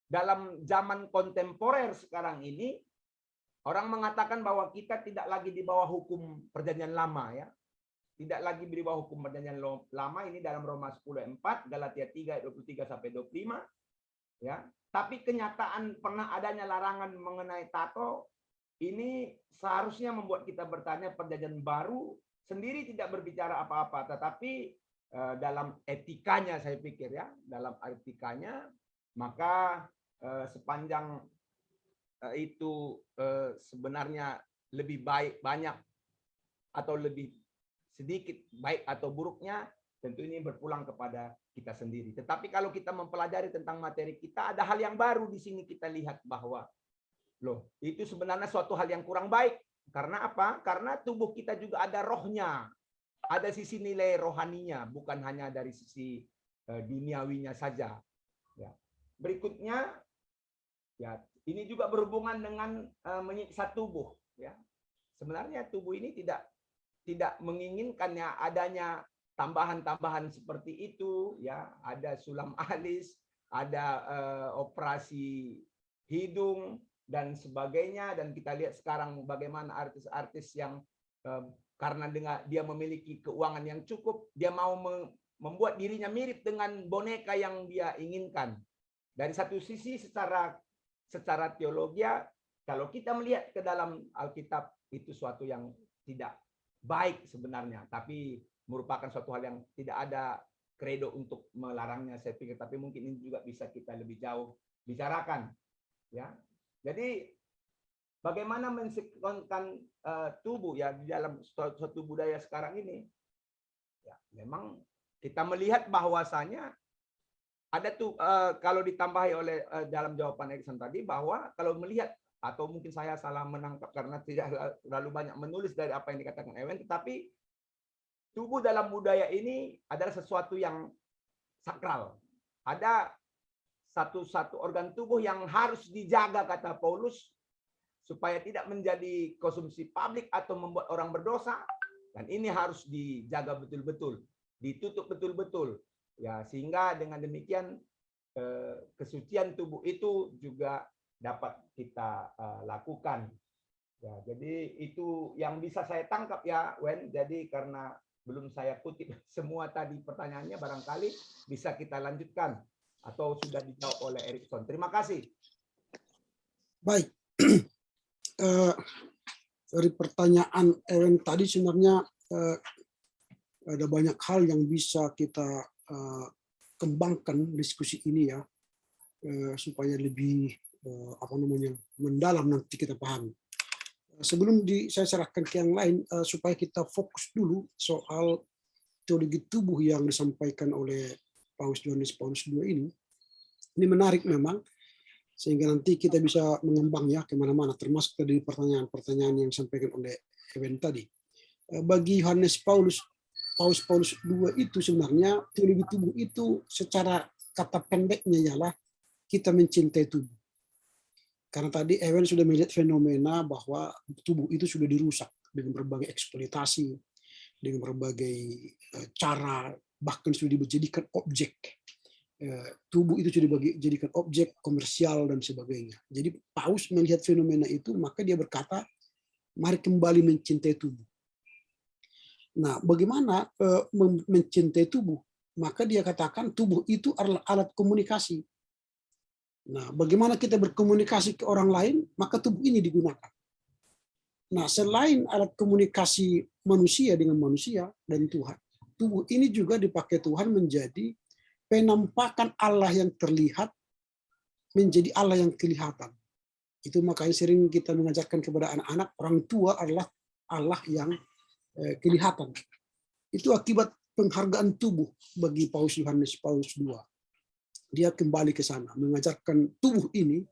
dalam zaman kontemporer sekarang ini, orang mengatakan bahwa kita tidak lagi di bawah hukum Perjanjian Lama, ya. Tidak lagi di bawah hukum Perjanjian Lama, ini dalam Roma 10:4, Galatia 3 ayat 23 sampai 25, ya. Tapi kenyataan pernah adanya larangan mengenai tato ini seharusnya membuat kita bertanya, Perjanjian Baru sendiri tidak berbicara apa-apa, tetapi dalam etikanya, saya pikir, ya, dalam etikanya, maka sepanjang itu sebenarnya lebih baik banyak atau lebih sedikit baik atau buruknya, tentu ini berpulang kepada kita sendiri. Tetapi kalau kita mempelajari tentang materi kita, ada hal yang baru di sini kita lihat bahwa loh, itu sebenarnya suatu hal yang kurang baik. Karena apa? Karena tubuh kita juga ada rohnya, ada sisi nilai rohaninya, bukan hanya dari sisi duniawinya saja. Ya. Berikutnya, ya, ini juga berhubungan dengan menyiksa tubuh. Ya. Sebenarnya tubuh ini tidak menginginkannya adanya tambahan-tambahan seperti itu, ya. Ada sulam alis, ada operasi hidung dan sebagainya, dan kita lihat sekarang bagaimana artis-artis yang karena dia memiliki keuangan yang cukup, dia mau membuat dirinya mirip dengan boneka yang dia inginkan. Dari satu sisi secara teologi, kalau kita melihat ke dalam Alkitab, itu suatu yang tidak baik sebenarnya, tapi merupakan suatu hal yang tidak ada kredo untuk melarangnya, saya pikir. Tapi mungkin ini juga bisa kita lebih jauh bicarakan, ya. Jadi bagaimana mensinkronkan tubuh, ya, di dalam suatu budaya sekarang ini, ya, memang kita melihat bahwasanya ada tuh kalau ditambahi oleh dalam jawaban Erikson tadi, bahwa kalau melihat, atau mungkin saya salah menangkap karena tidak terlalu banyak menulis dari apa yang dikatakan Ewen, tetapi tubuh dalam budaya ini adalah sesuatu yang sakral. Ada satu organ tubuh yang harus dijaga, kata Paulus, supaya tidak menjadi konsumsi publik atau membuat orang berdosa. Dan ini harus dijaga betul-betul, ditutup betul-betul, ya, sehingga dengan demikian kesucian tubuh itu juga dapat kita lakukan. Ya, jadi itu yang bisa saya tangkap, ya, Wen. Jadi karena belum saya kutip semua tadi pertanyaannya, barangkali bisa kita lanjutkan Atau sudah dijawab oleh Erikson? Terima kasih. Baik. Dari pertanyaan Ewen tadi sebenarnya ada banyak hal yang bisa kita kembangkan diskusi ini ya, supaya lebih mendalam nanti kita pahami. Sebelum saya serahkan ke yang lain, supaya kita fokus dulu soal teologi tubuh yang disampaikan oleh Paus Yohanes Paulus II ini menarik memang, sehingga nanti kita bisa mengembang ya kemana-mana, termasuk dari pertanyaan-pertanyaan yang disampaikan oleh Ewen tadi. Bagi Yohanes Paulus II itu sebenarnya teologi tubuh itu secara kata pendeknya ialah kita mencintai tubuh. Karena tadi Ewen sudah melihat fenomena bahwa tubuh itu sudah dirusak dengan berbagai eksploitasi, dengan berbagai cara, bahkan sudah dijadikan objek. Tubuh itu sudah dijadikan objek komersial dan sebagainya. Jadi Paus melihat fenomena itu, maka dia berkata, mari kembali mencintai tubuh. Nah, bagaimana mencintai tubuh? Maka dia katakan tubuh itu adalah alat komunikasi. Nah, bagaimana kita berkomunikasi ke orang lain, maka tubuh ini digunakan. Nah, selain alat komunikasi manusia dengan manusia dan Tuhan, tubuh ini juga dipakai Tuhan menjadi penampakan Allah yang terlihat menjadi Allah yang kelihatan. Itu makanya sering kita mengajarkan kepada anak-anak, orang tua adalah Allah yang kelihatan. Itu akibat penghargaan tubuh bagi Paus Yohanes Paulus II. Dia kembali ke sana, mengajarkan tubuh ini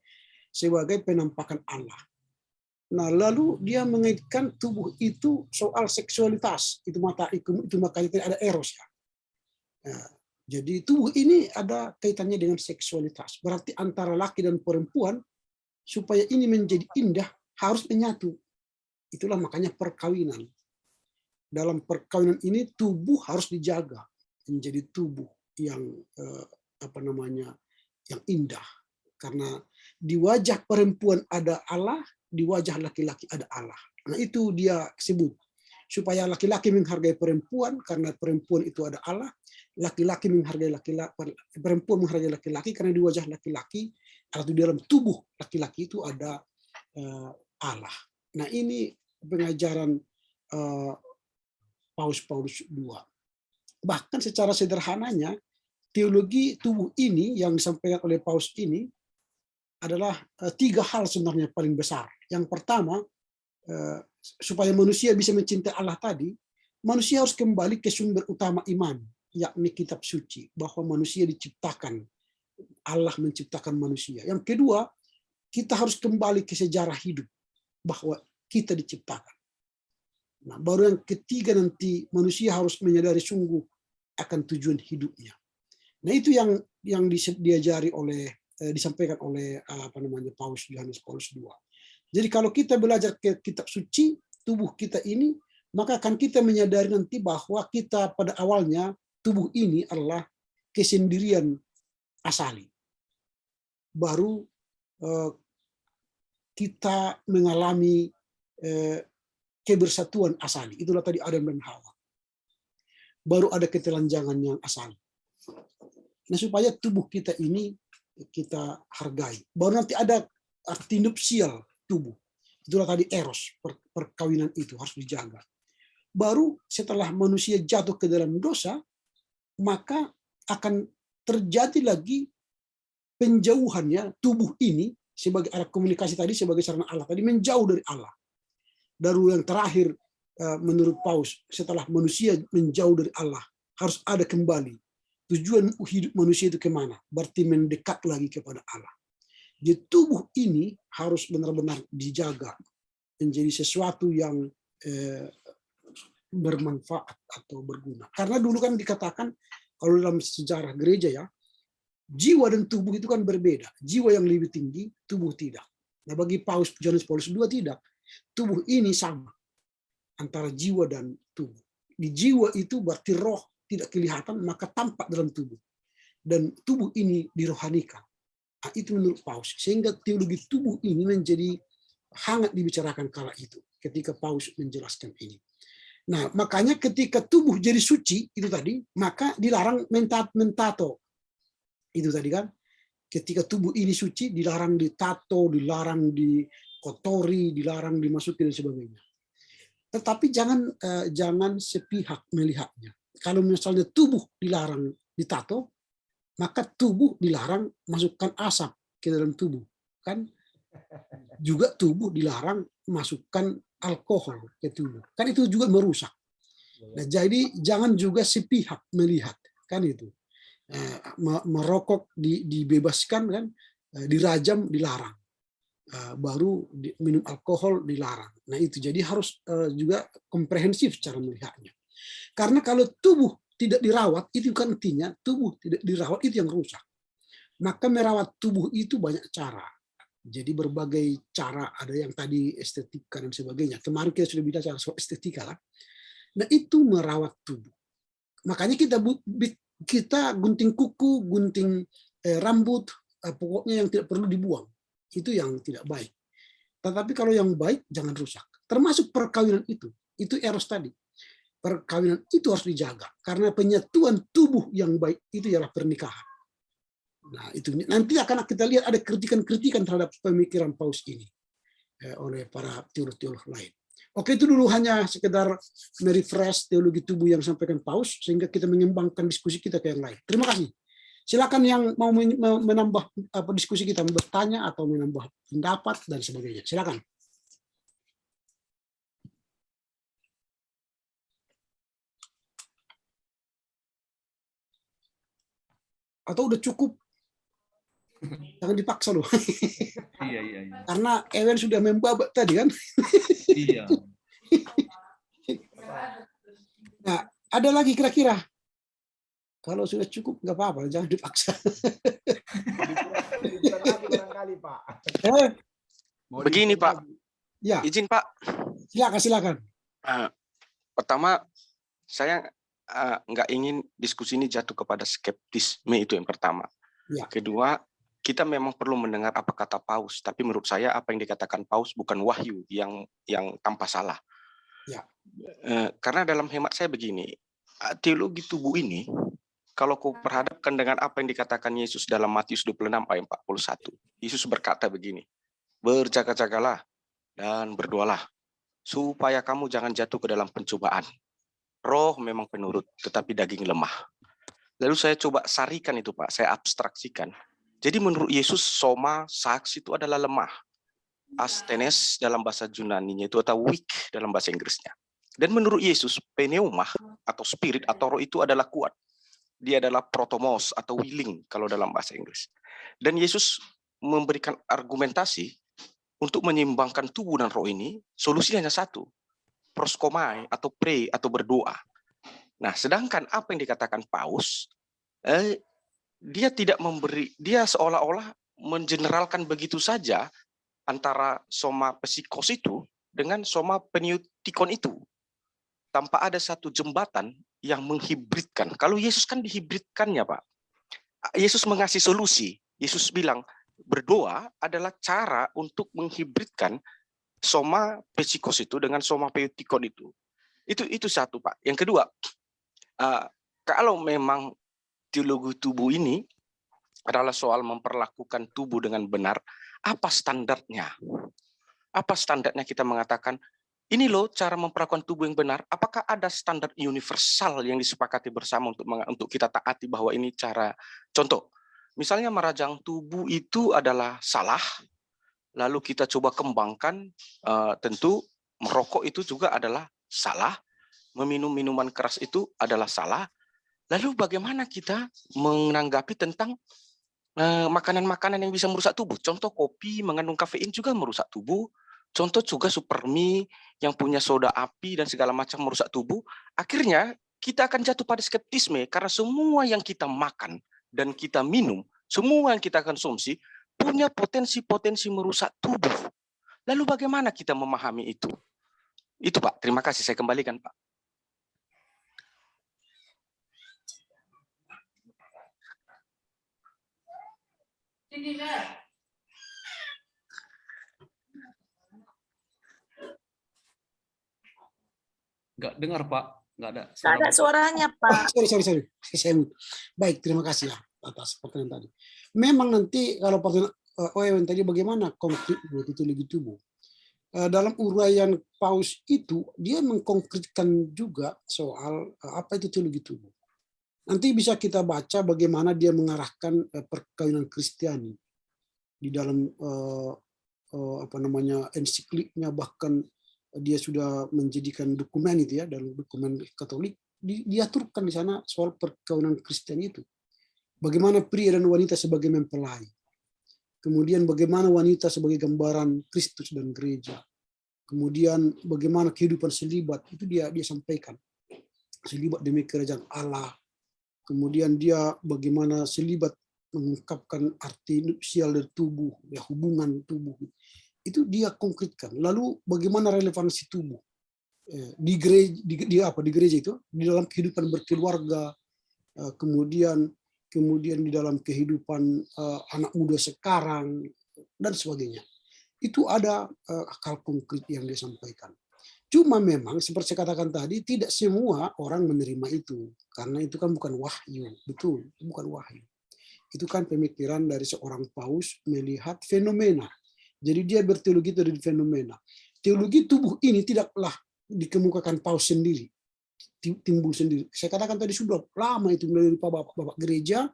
sebagai penampakan Allah. Nah, lalu dia mengaitkan tubuh itu soal seksualitas. Itu makanya tidak ada eros ya. Nah, jadi tubuh ini ada kaitannya dengan seksualitas. Berarti antara laki dan perempuan supaya ini menjadi indah harus menyatu. Itulah makanya perkawinan. Dalam perkawinan ini tubuh harus dijaga menjadi tubuh yang yang indah, karena di wajah perempuan ada Allah, di wajah laki-laki ada Allah. Nah, itu dia sebut supaya laki-laki menghargai perempuan karena perempuan itu ada Allah, laki-laki menghargai laki-laki, perempuan menghargai laki-laki karena di wajah laki-laki atau di dalam tubuh laki-laki itu ada Allah. Nah, ini pengajaran Paus II. Bahkan secara sederhananya teologi tubuh ini yang disampaikan oleh Paus ini adalah 3 hal sebenarnya paling besar. Yang pertama, supaya manusia bisa mencintai Allah tadi, manusia harus kembali ke sumber utama iman, yakni kitab suci, bahwa manusia diciptakan, Allah menciptakan manusia. Yang kedua, kita harus kembali ke sejarah hidup, bahwa kita diciptakan. Nah, baru yang ketiga nanti manusia harus menyadari sungguh akan tujuan hidupnya. Nah, itu yang diajari disampaikan oleh Paus Yohanes Paulus II. Jadi kalau kita belajar ke kitab suci tubuh kita ini, maka akan kita menyadari nanti bahwa kita pada awalnya tubuh ini adalah kesendirian asali. Baru kita mengalami kebersatuan asali. Itulah tadi Adam dan Hawa. Baru ada ketelanjangan yang asali. Nah, supaya tubuh kita ini kita hargai. Baru nanti ada arti nupsial tubuh. Itulah tadi eros, perkawinan itu harus dijaga. Baru setelah manusia jatuh ke dalam dosa, maka akan terjadi lagi penjauhannya tubuh ini sebagai alat komunikasi tadi, sebagai sarana Allah tadi, menjauh dari Allah. Baru yang terakhir menurut Paus, setelah manusia menjauh dari Allah, harus ada kembali. Tujuan hidup manusia itu kemana? Berarti mendekat lagi kepada Allah. Jadi tubuh ini harus benar-benar dijaga menjadi sesuatu yang bermanfaat atau berguna. Karena dulu kan dikatakan kalau dalam sejarah gereja ya, jiwa dan tubuh itu kan berbeda. Jiwa yang lebih tinggi, tubuh tidak. Nah, bagi Paus Yohanes Paulus II tidak. Tubuh ini sama antara jiwa dan tubuh. Di jiwa itu berarti roh tidak kelihatan, maka tampak dalam tubuh. Dan tubuh ini dirohanikan. Nah, itu menurut Paus. Sehingga teologi tubuh ini menjadi hangat dibicarakan kala itu, ketika Paus menjelaskan ini. Nah, makanya ketika tubuh jadi suci, itu tadi, maka dilarang mentato. Itu tadi kan, ketika tubuh ini suci, dilarang ditato, dilarang dikotori, dilarang dimasuki dan sebagainya. Tetapi jangan sepihak melihatnya. Kalau misalnya tubuh dilarang ditato, maka tubuh dilarang masukkan asap ke dalam tubuh. Kan juga tubuh dilarang masukkan alkohol ke tubuh. Kan itu juga merusak. Nah, jadi jangan juga sepihak melihat, kan itu. Merokok dibebaskan kan, dirajam dilarang. Baru minum alkohol dilarang. Nah itu jadi harus juga komprehensif cara melihatnya. Karena kalau tubuh tidak dirawat, itu kan artinya tubuh tidak dirawat itu yang rusak. Maka merawat tubuh itu banyak cara. Jadi berbagai cara, ada yang tadi estetika dan sebagainya. Kemarin kita sudah bicara soal estetika lah. Nah itu merawat tubuh. Makanya kita gunting kuku, gunting rambut, pokoknya yang tidak perlu dibuang. Itu yang tidak baik. Tetapi kalau yang baik jangan rusak. Termasuk perkawinan itu eros tadi. Perkawinan itu harus dijaga karena penyatuan tubuh yang baik itu ialah pernikahan. Nah, itu nanti akan kita lihat ada kritikan-kritikan terhadap pemikiran Paus ini oleh para teolog-teolog lain. Oke, itu dulu hanya sekedar merefresh teologi tubuh yang disampaikan Paus sehingga kita mengembangkan diskusi kita ke yang lain. Terima kasih. Silakan yang mau menambah diskusi kita, bertanya atau menambah pendapat dan sebagainya. Silakan. Atau udah cukup? Jangan dipaksa loh. Iya. Karena Ewen sudah membabak tadi kan. Iya. Nah, ada lagi kira-kira? Kalau sudah cukup nggak apa-apa, jangan dipaksa. Barangkali, Pak. Begini Pak, Ya, izin Pak. silakan. Pertama, saya nggak ingin diskusi ini jatuh kepada skeptisme, itu yang pertama. Ya. Kedua, kita memang perlu mendengar apa kata Paus, tapi menurut saya apa yang dikatakan Paus bukan wahyu yang tanpa salah. Ya. Karena dalam hemat saya begini, teologi tubuh ini, kalau kau perhadapkan dengan apa yang dikatakan Yesus dalam Matius 26 ayat 41, Yesus berkata begini, berjaga-jagalah dan berdoalah, supaya kamu jangan jatuh ke dalam pencobaan. Roh memang penurut, tetapi daging lemah. Lalu saya coba sarikan itu Pak, saya abstraksikan. Jadi menurut Yesus, soma, saks itu adalah lemah. Asthenes dalam bahasa Yunani-nya itu atau weak dalam bahasa Inggrisnya. Dan menurut Yesus, pneuma atau spirit atau roh itu adalah kuat. Dia adalah protomos atau willing kalau dalam bahasa Inggris. Dan Yesus memberikan argumentasi untuk menyeimbangkan tubuh dan roh ini, solusinya hanya satu, proskomai atau pray atau berdoa. Nah, sedangkan apa yang dikatakan Paus, dia tidak memberi, dia seolah-olah mengeneralkan begitu saja antara soma psikos itu dengan soma pneutikon itu, tanpa ada satu jembatan yang menghibridkan. Kalau Yesus kan dihibridkannya, Pak. Yesus mengasih solusi. Yesus bilang, berdoa adalah cara untuk menghibridkan soma psikos itu dengan soma pneutikon itu. Itu satu, Pak. Yang kedua, kalau memang teologi tubuh ini adalah soal memperlakukan tubuh dengan benar, apa standarnya? Apa standarnya kita mengatakan, ini loh cara memperlakukan tubuh yang benar. Apakah ada standar universal yang disepakati bersama untuk kita taati bahwa ini cara? Contoh, misalnya merajang tubuh itu adalah salah, lalu kita coba kembangkan, tentu merokok itu juga adalah salah, meminum minuman keras itu adalah salah. Lalu bagaimana kita menanggapi tentang makanan-makanan yang bisa merusak tubuh? Contoh kopi mengandung kafein juga merusak tubuh. Contoh juga supermie yang punya soda api dan segala macam merusak tubuh. Akhirnya kita akan jatuh pada skeptisme karena semua yang kita makan dan kita minum, semua yang kita konsumsi punya potensi-potensi merusak tubuh. Lalu bagaimana kita memahami itu? Itu Pak, terima kasih. Saya kembalikan Pak. Nggak dengar Pak, nggak ada. Nggak ada suaranya, Pak. Sorry. Saya mute. Baik, terima kasih ya. atas pertanyaan tadi. Memang nanti kalau pertanyaan tadi bagaimana konkret teologi tubuh. Dalam uraian Paus itu dia mengkonkretkan juga soal apa itu teologi tubuh. Nanti bisa kita baca bagaimana dia mengarahkan perkawinan Kristiani di dalam ensikliknya, bahkan dia sudah menjadikan dokumen itu ya, dalam dokumen Katolik diaturkan di sana soal perkawinan Kristiani itu. Bagaimana pria dan wanita sebagai mempelai. Kemudian bagaimana wanita sebagai gambaran Kristus dan gereja. Kemudian bagaimana kehidupan selibat, itu dia sampaikan. Selibat demi kerajaan Allah. Kemudian dia bagaimana selibat mengungkapkan arti nupsial dari tubuh, ya, hubungan tubuh. Itu dia konkretkan. Lalu bagaimana relevansi tubuh di gereja itu, di dalam kehidupan berkeluarga, kemudian di dalam kehidupan anak muda sekarang, dan sebagainya. Itu ada hal konkret yang disampaikan. Cuma memang seperti saya katakan tadi, tidak semua orang menerima itu. Karena itu kan bukan wahyu. Betul, itu bukan wahyu. Itu kan pemikiran dari seorang paus melihat fenomena. Jadi dia berteologi dari fenomena. Teologi tubuh ini tidaklah dikemukakan paus sendiri. Timbul sendiri. Saya katakan tadi sudah lama itu, mulai dari bapak-bapak gereja,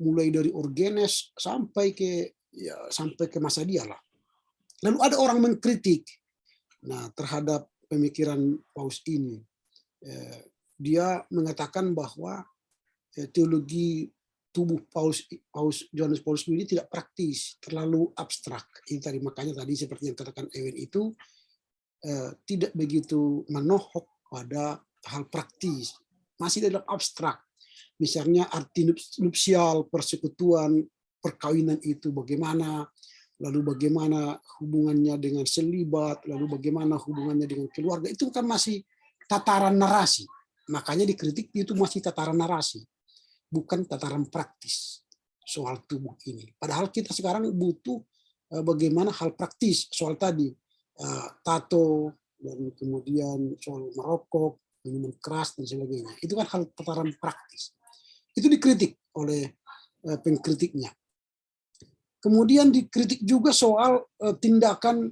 mulai dari Orgenes sampai ke masa dia lah. Lalu ada orang mengkritik terhadap pemikiran paus ini. Dia mengatakan bahwa teologi tubuh Paus Johannes Paulus ini tidak praktis, terlalu abstrak. Ini tadi makanya tadi seperti yang katakan Ewen itu tidak begitu menohok pada hal praktis, masih dalam abstrak. Misalnya arti nupsial, persekutuan, perkawinan itu bagaimana, lalu bagaimana hubungannya dengan selibat, lalu bagaimana hubungannya dengan keluarga, itu kan masih tataran narasi. Makanya dikritik itu masih tataran narasi, bukan tataran praktis soal tubuh ini. Padahal kita sekarang butuh bagaimana hal praktis soal tadi, tato, dan kemudian soal merokok, minuman keras, dan sebagainya. Itu kan hal tataran praktis. Itu dikritik oleh pengkritiknya. Kemudian dikritik juga soal tindakan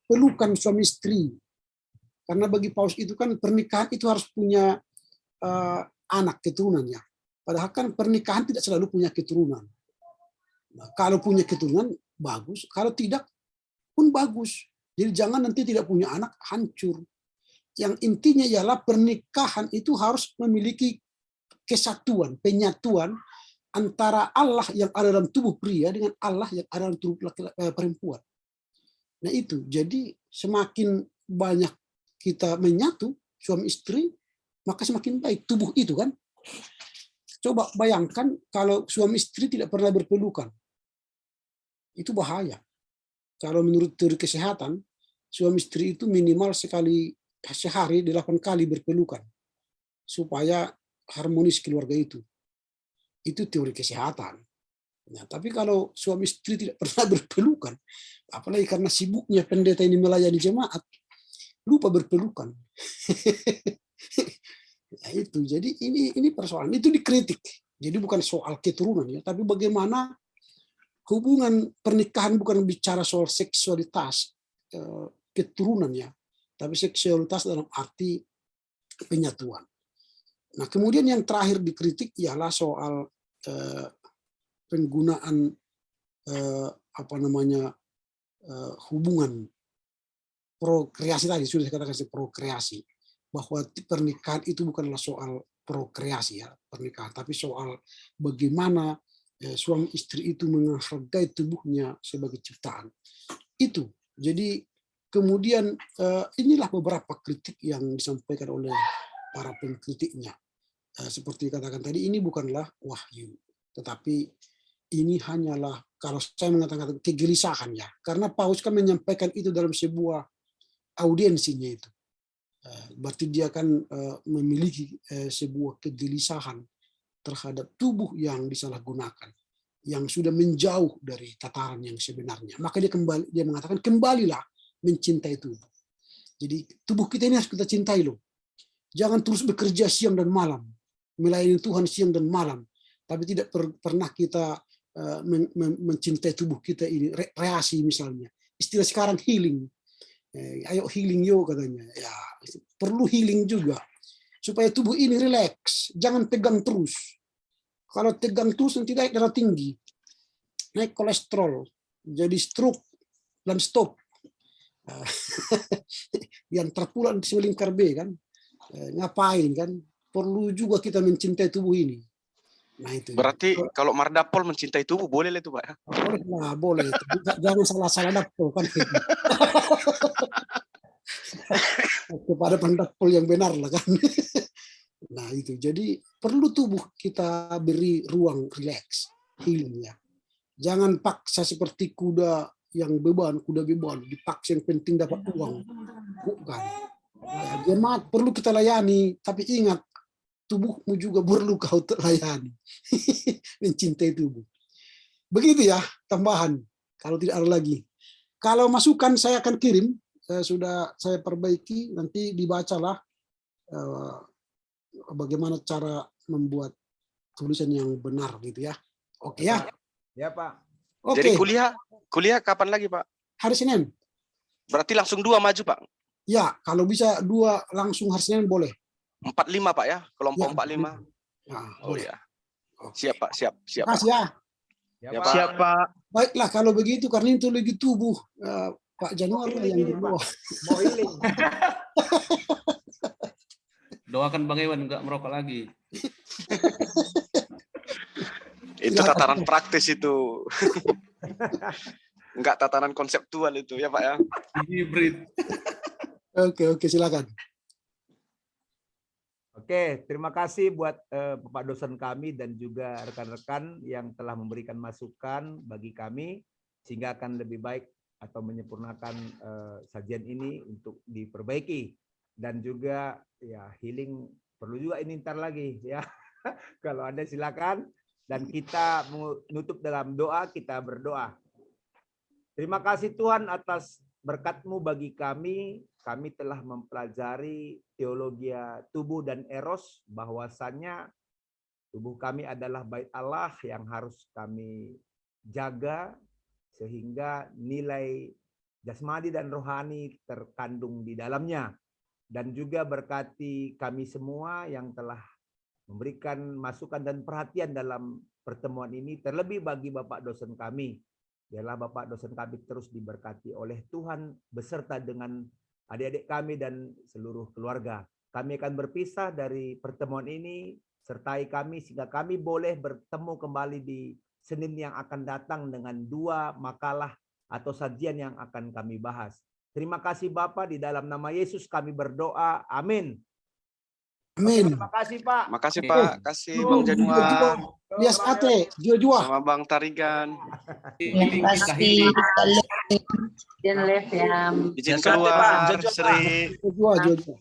pelukan suami istri. Karena bagi Paus itu kan pernikahan itu harus punya anak, keturunannya. Padahal kan pernikahan tidak selalu punya keturunan. Nah, kalau punya keturunan, bagus. Kalau tidak pun bagus. Jadi jangan nanti tidak punya anak, hancur. Yang intinya ialah pernikahan itu harus memiliki kesatuan, penyatuan antara Allah yang ada dalam tubuh pria dengan Allah yang ada dalam tubuh perempuan. Nah itu, jadi semakin banyak kita menyatu suami istri, maka semakin baik tubuh itu kan. Coba bayangkan kalau suami istri tidak pernah berpelukan. Itu bahaya. Kalau menurut teori kesehatan, suami istri itu minimal sekali sehari 8 kali berpelukan supaya harmonis keluarga itu. Itu teori kesehatan. Nah, tapi kalau suami istri tidak pernah berpelukan, apalagi karena sibuknya pendeta ini melayani jemaat, lupa berpelukan. Nah, itu. Jadi ini persoalan itu dikritik. Jadi bukan soal keturunan ya, tapi bagaimana hubungan pernikahan bukan bicara soal seksualitas keturunan ya, tapi seksualitas dalam arti penyatuan. Nah, kemudian yang terakhir dikritik ialah soal penggunaan hubungan prokreasi tadi sudah saya katakan prokreasi, bahwa pernikahan itu bukanlah soal prokreasi ya pernikahan, tapi soal bagaimana suami istri itu menghargai tubuhnya sebagai ciptaan itu. Jadi kemudian inilah beberapa kritik yang disampaikan oleh para pengkritiknya. Seperti katakan tadi, ini bukanlah wahyu, tetapi ini hanyalah, kalau saya mengatakan kegelisahan ya, karena Paus kan menyampaikan itu dalam sebuah audiensinya itu. Berarti dia kan memiliki sebuah kegelisahan terhadap tubuh yang disalahgunakan, yang sudah menjauh dari tataran yang sebenarnya. Maka dia mengatakan kembalilah mencintai tubuh. Jadi tubuh kita ini harus kita cintai loh. Jangan terus bekerja siang dan malam, melayani Tuhan siang dan malam, tapi tidak pernah kita mencintai tubuh kita ini, reasi misalnya. Istilah sekarang healing. Ayo healing yo katanya. Ya, perlu healing juga supaya tubuh ini rileks, jangan tegang terus. Kalau tegang terus nanti naik darah tinggi, naik kolesterol, jadi stroke dan stop. Yang terpulang di selingkar B kan, ngapain kan? Perlu juga kita mencintai tubuh ini. Nah itu. Berarti kalau Mardapol mencintai tubuh boleh lah itu Pak ya? Boleh lah, boleh. Jangan salah-salah dapol kan. Kepada pendapol yang benar lah kan. Nah itu. Jadi perlu tubuh kita beri ruang rileks, healing ya. Jangan paksa seperti kuda yang beban, kuda beban dipaksa yang penting dapat uang. Bukan. Nah, jemaat perlu kita layani, tapi ingat tubuhmu juga perlu kau layani. Mencintai tubuh. Begitu ya, tambahan. Kalau tidak ada lagi. Kalau masukan saya akan kirim, saya perbaiki, nanti dibacalah bagaimana cara membuat tulisan yang benar gitu ya. Oke ya? Ya Pak. Oke. Jadi kuliah kapan lagi Pak? Hari Senin. Berarti langsung 2 maju Pak? Ya, kalau bisa 2 langsung hari Senin boleh. 45 Pak ya, kelompok Ya, 45. Ya, Oh boleh. ya. Siap Pak, siap Terima Pak. kasih ya. Ya, Ya, Pak. Siap Pak. Baiklah kalau begitu karena itu lagi tubuh Pak Januar Healing yang ini, di Pak. bawah. Mau healing. Doakan Bang Iwan nggak merokok lagi. Itu tataran praktis itu. Enggak tataran konseptual itu ya Pak ya. Hybrid. Oke, silakan. Oke, terima kasih buat Bapak dosen kami dan juga rekan-rekan yang telah memberikan masukan bagi kami sehingga akan lebih baik atau menyempurnakan sajian ini untuk diperbaiki. Dan juga ya healing perlu juga ini ntar lagi ya. Kalau ada silakan, dan kita menutup dalam doa, kita berdoa. Terima kasih Tuhan atas berkat-Mu bagi kami. Kami telah mempelajari teologi tubuh dan eros, bahwasannya tubuh kami adalah bait Allah yang harus kami jaga sehingga nilai jasmani dan rohani terkandung di dalamnya. Dan juga berkati kami semua yang telah memberikan masukan dan perhatian dalam pertemuan ini, terlebih bagi Bapak dosen kami. Biarlah Bapak dosen kami terus diberkati oleh Tuhan beserta dengan adik-adik kami dan seluruh keluarga. Kami akan berpisah dari pertemuan ini, sertai kami sehingga kami boleh bertemu kembali di Senin yang akan datang dengan 2 makalah atau sajian yang akan kami bahas. Terima kasih Bapak, di dalam nama Yesus kami berdoa. Amin. Amin. Terima kasih Pak. Makasih Pak, kasih Bang Januar, Bias ate, jua-jua. sama Bang Tarigan. Terima kasih. Dan live ya. Izin keluar, Sri. Jua-jua.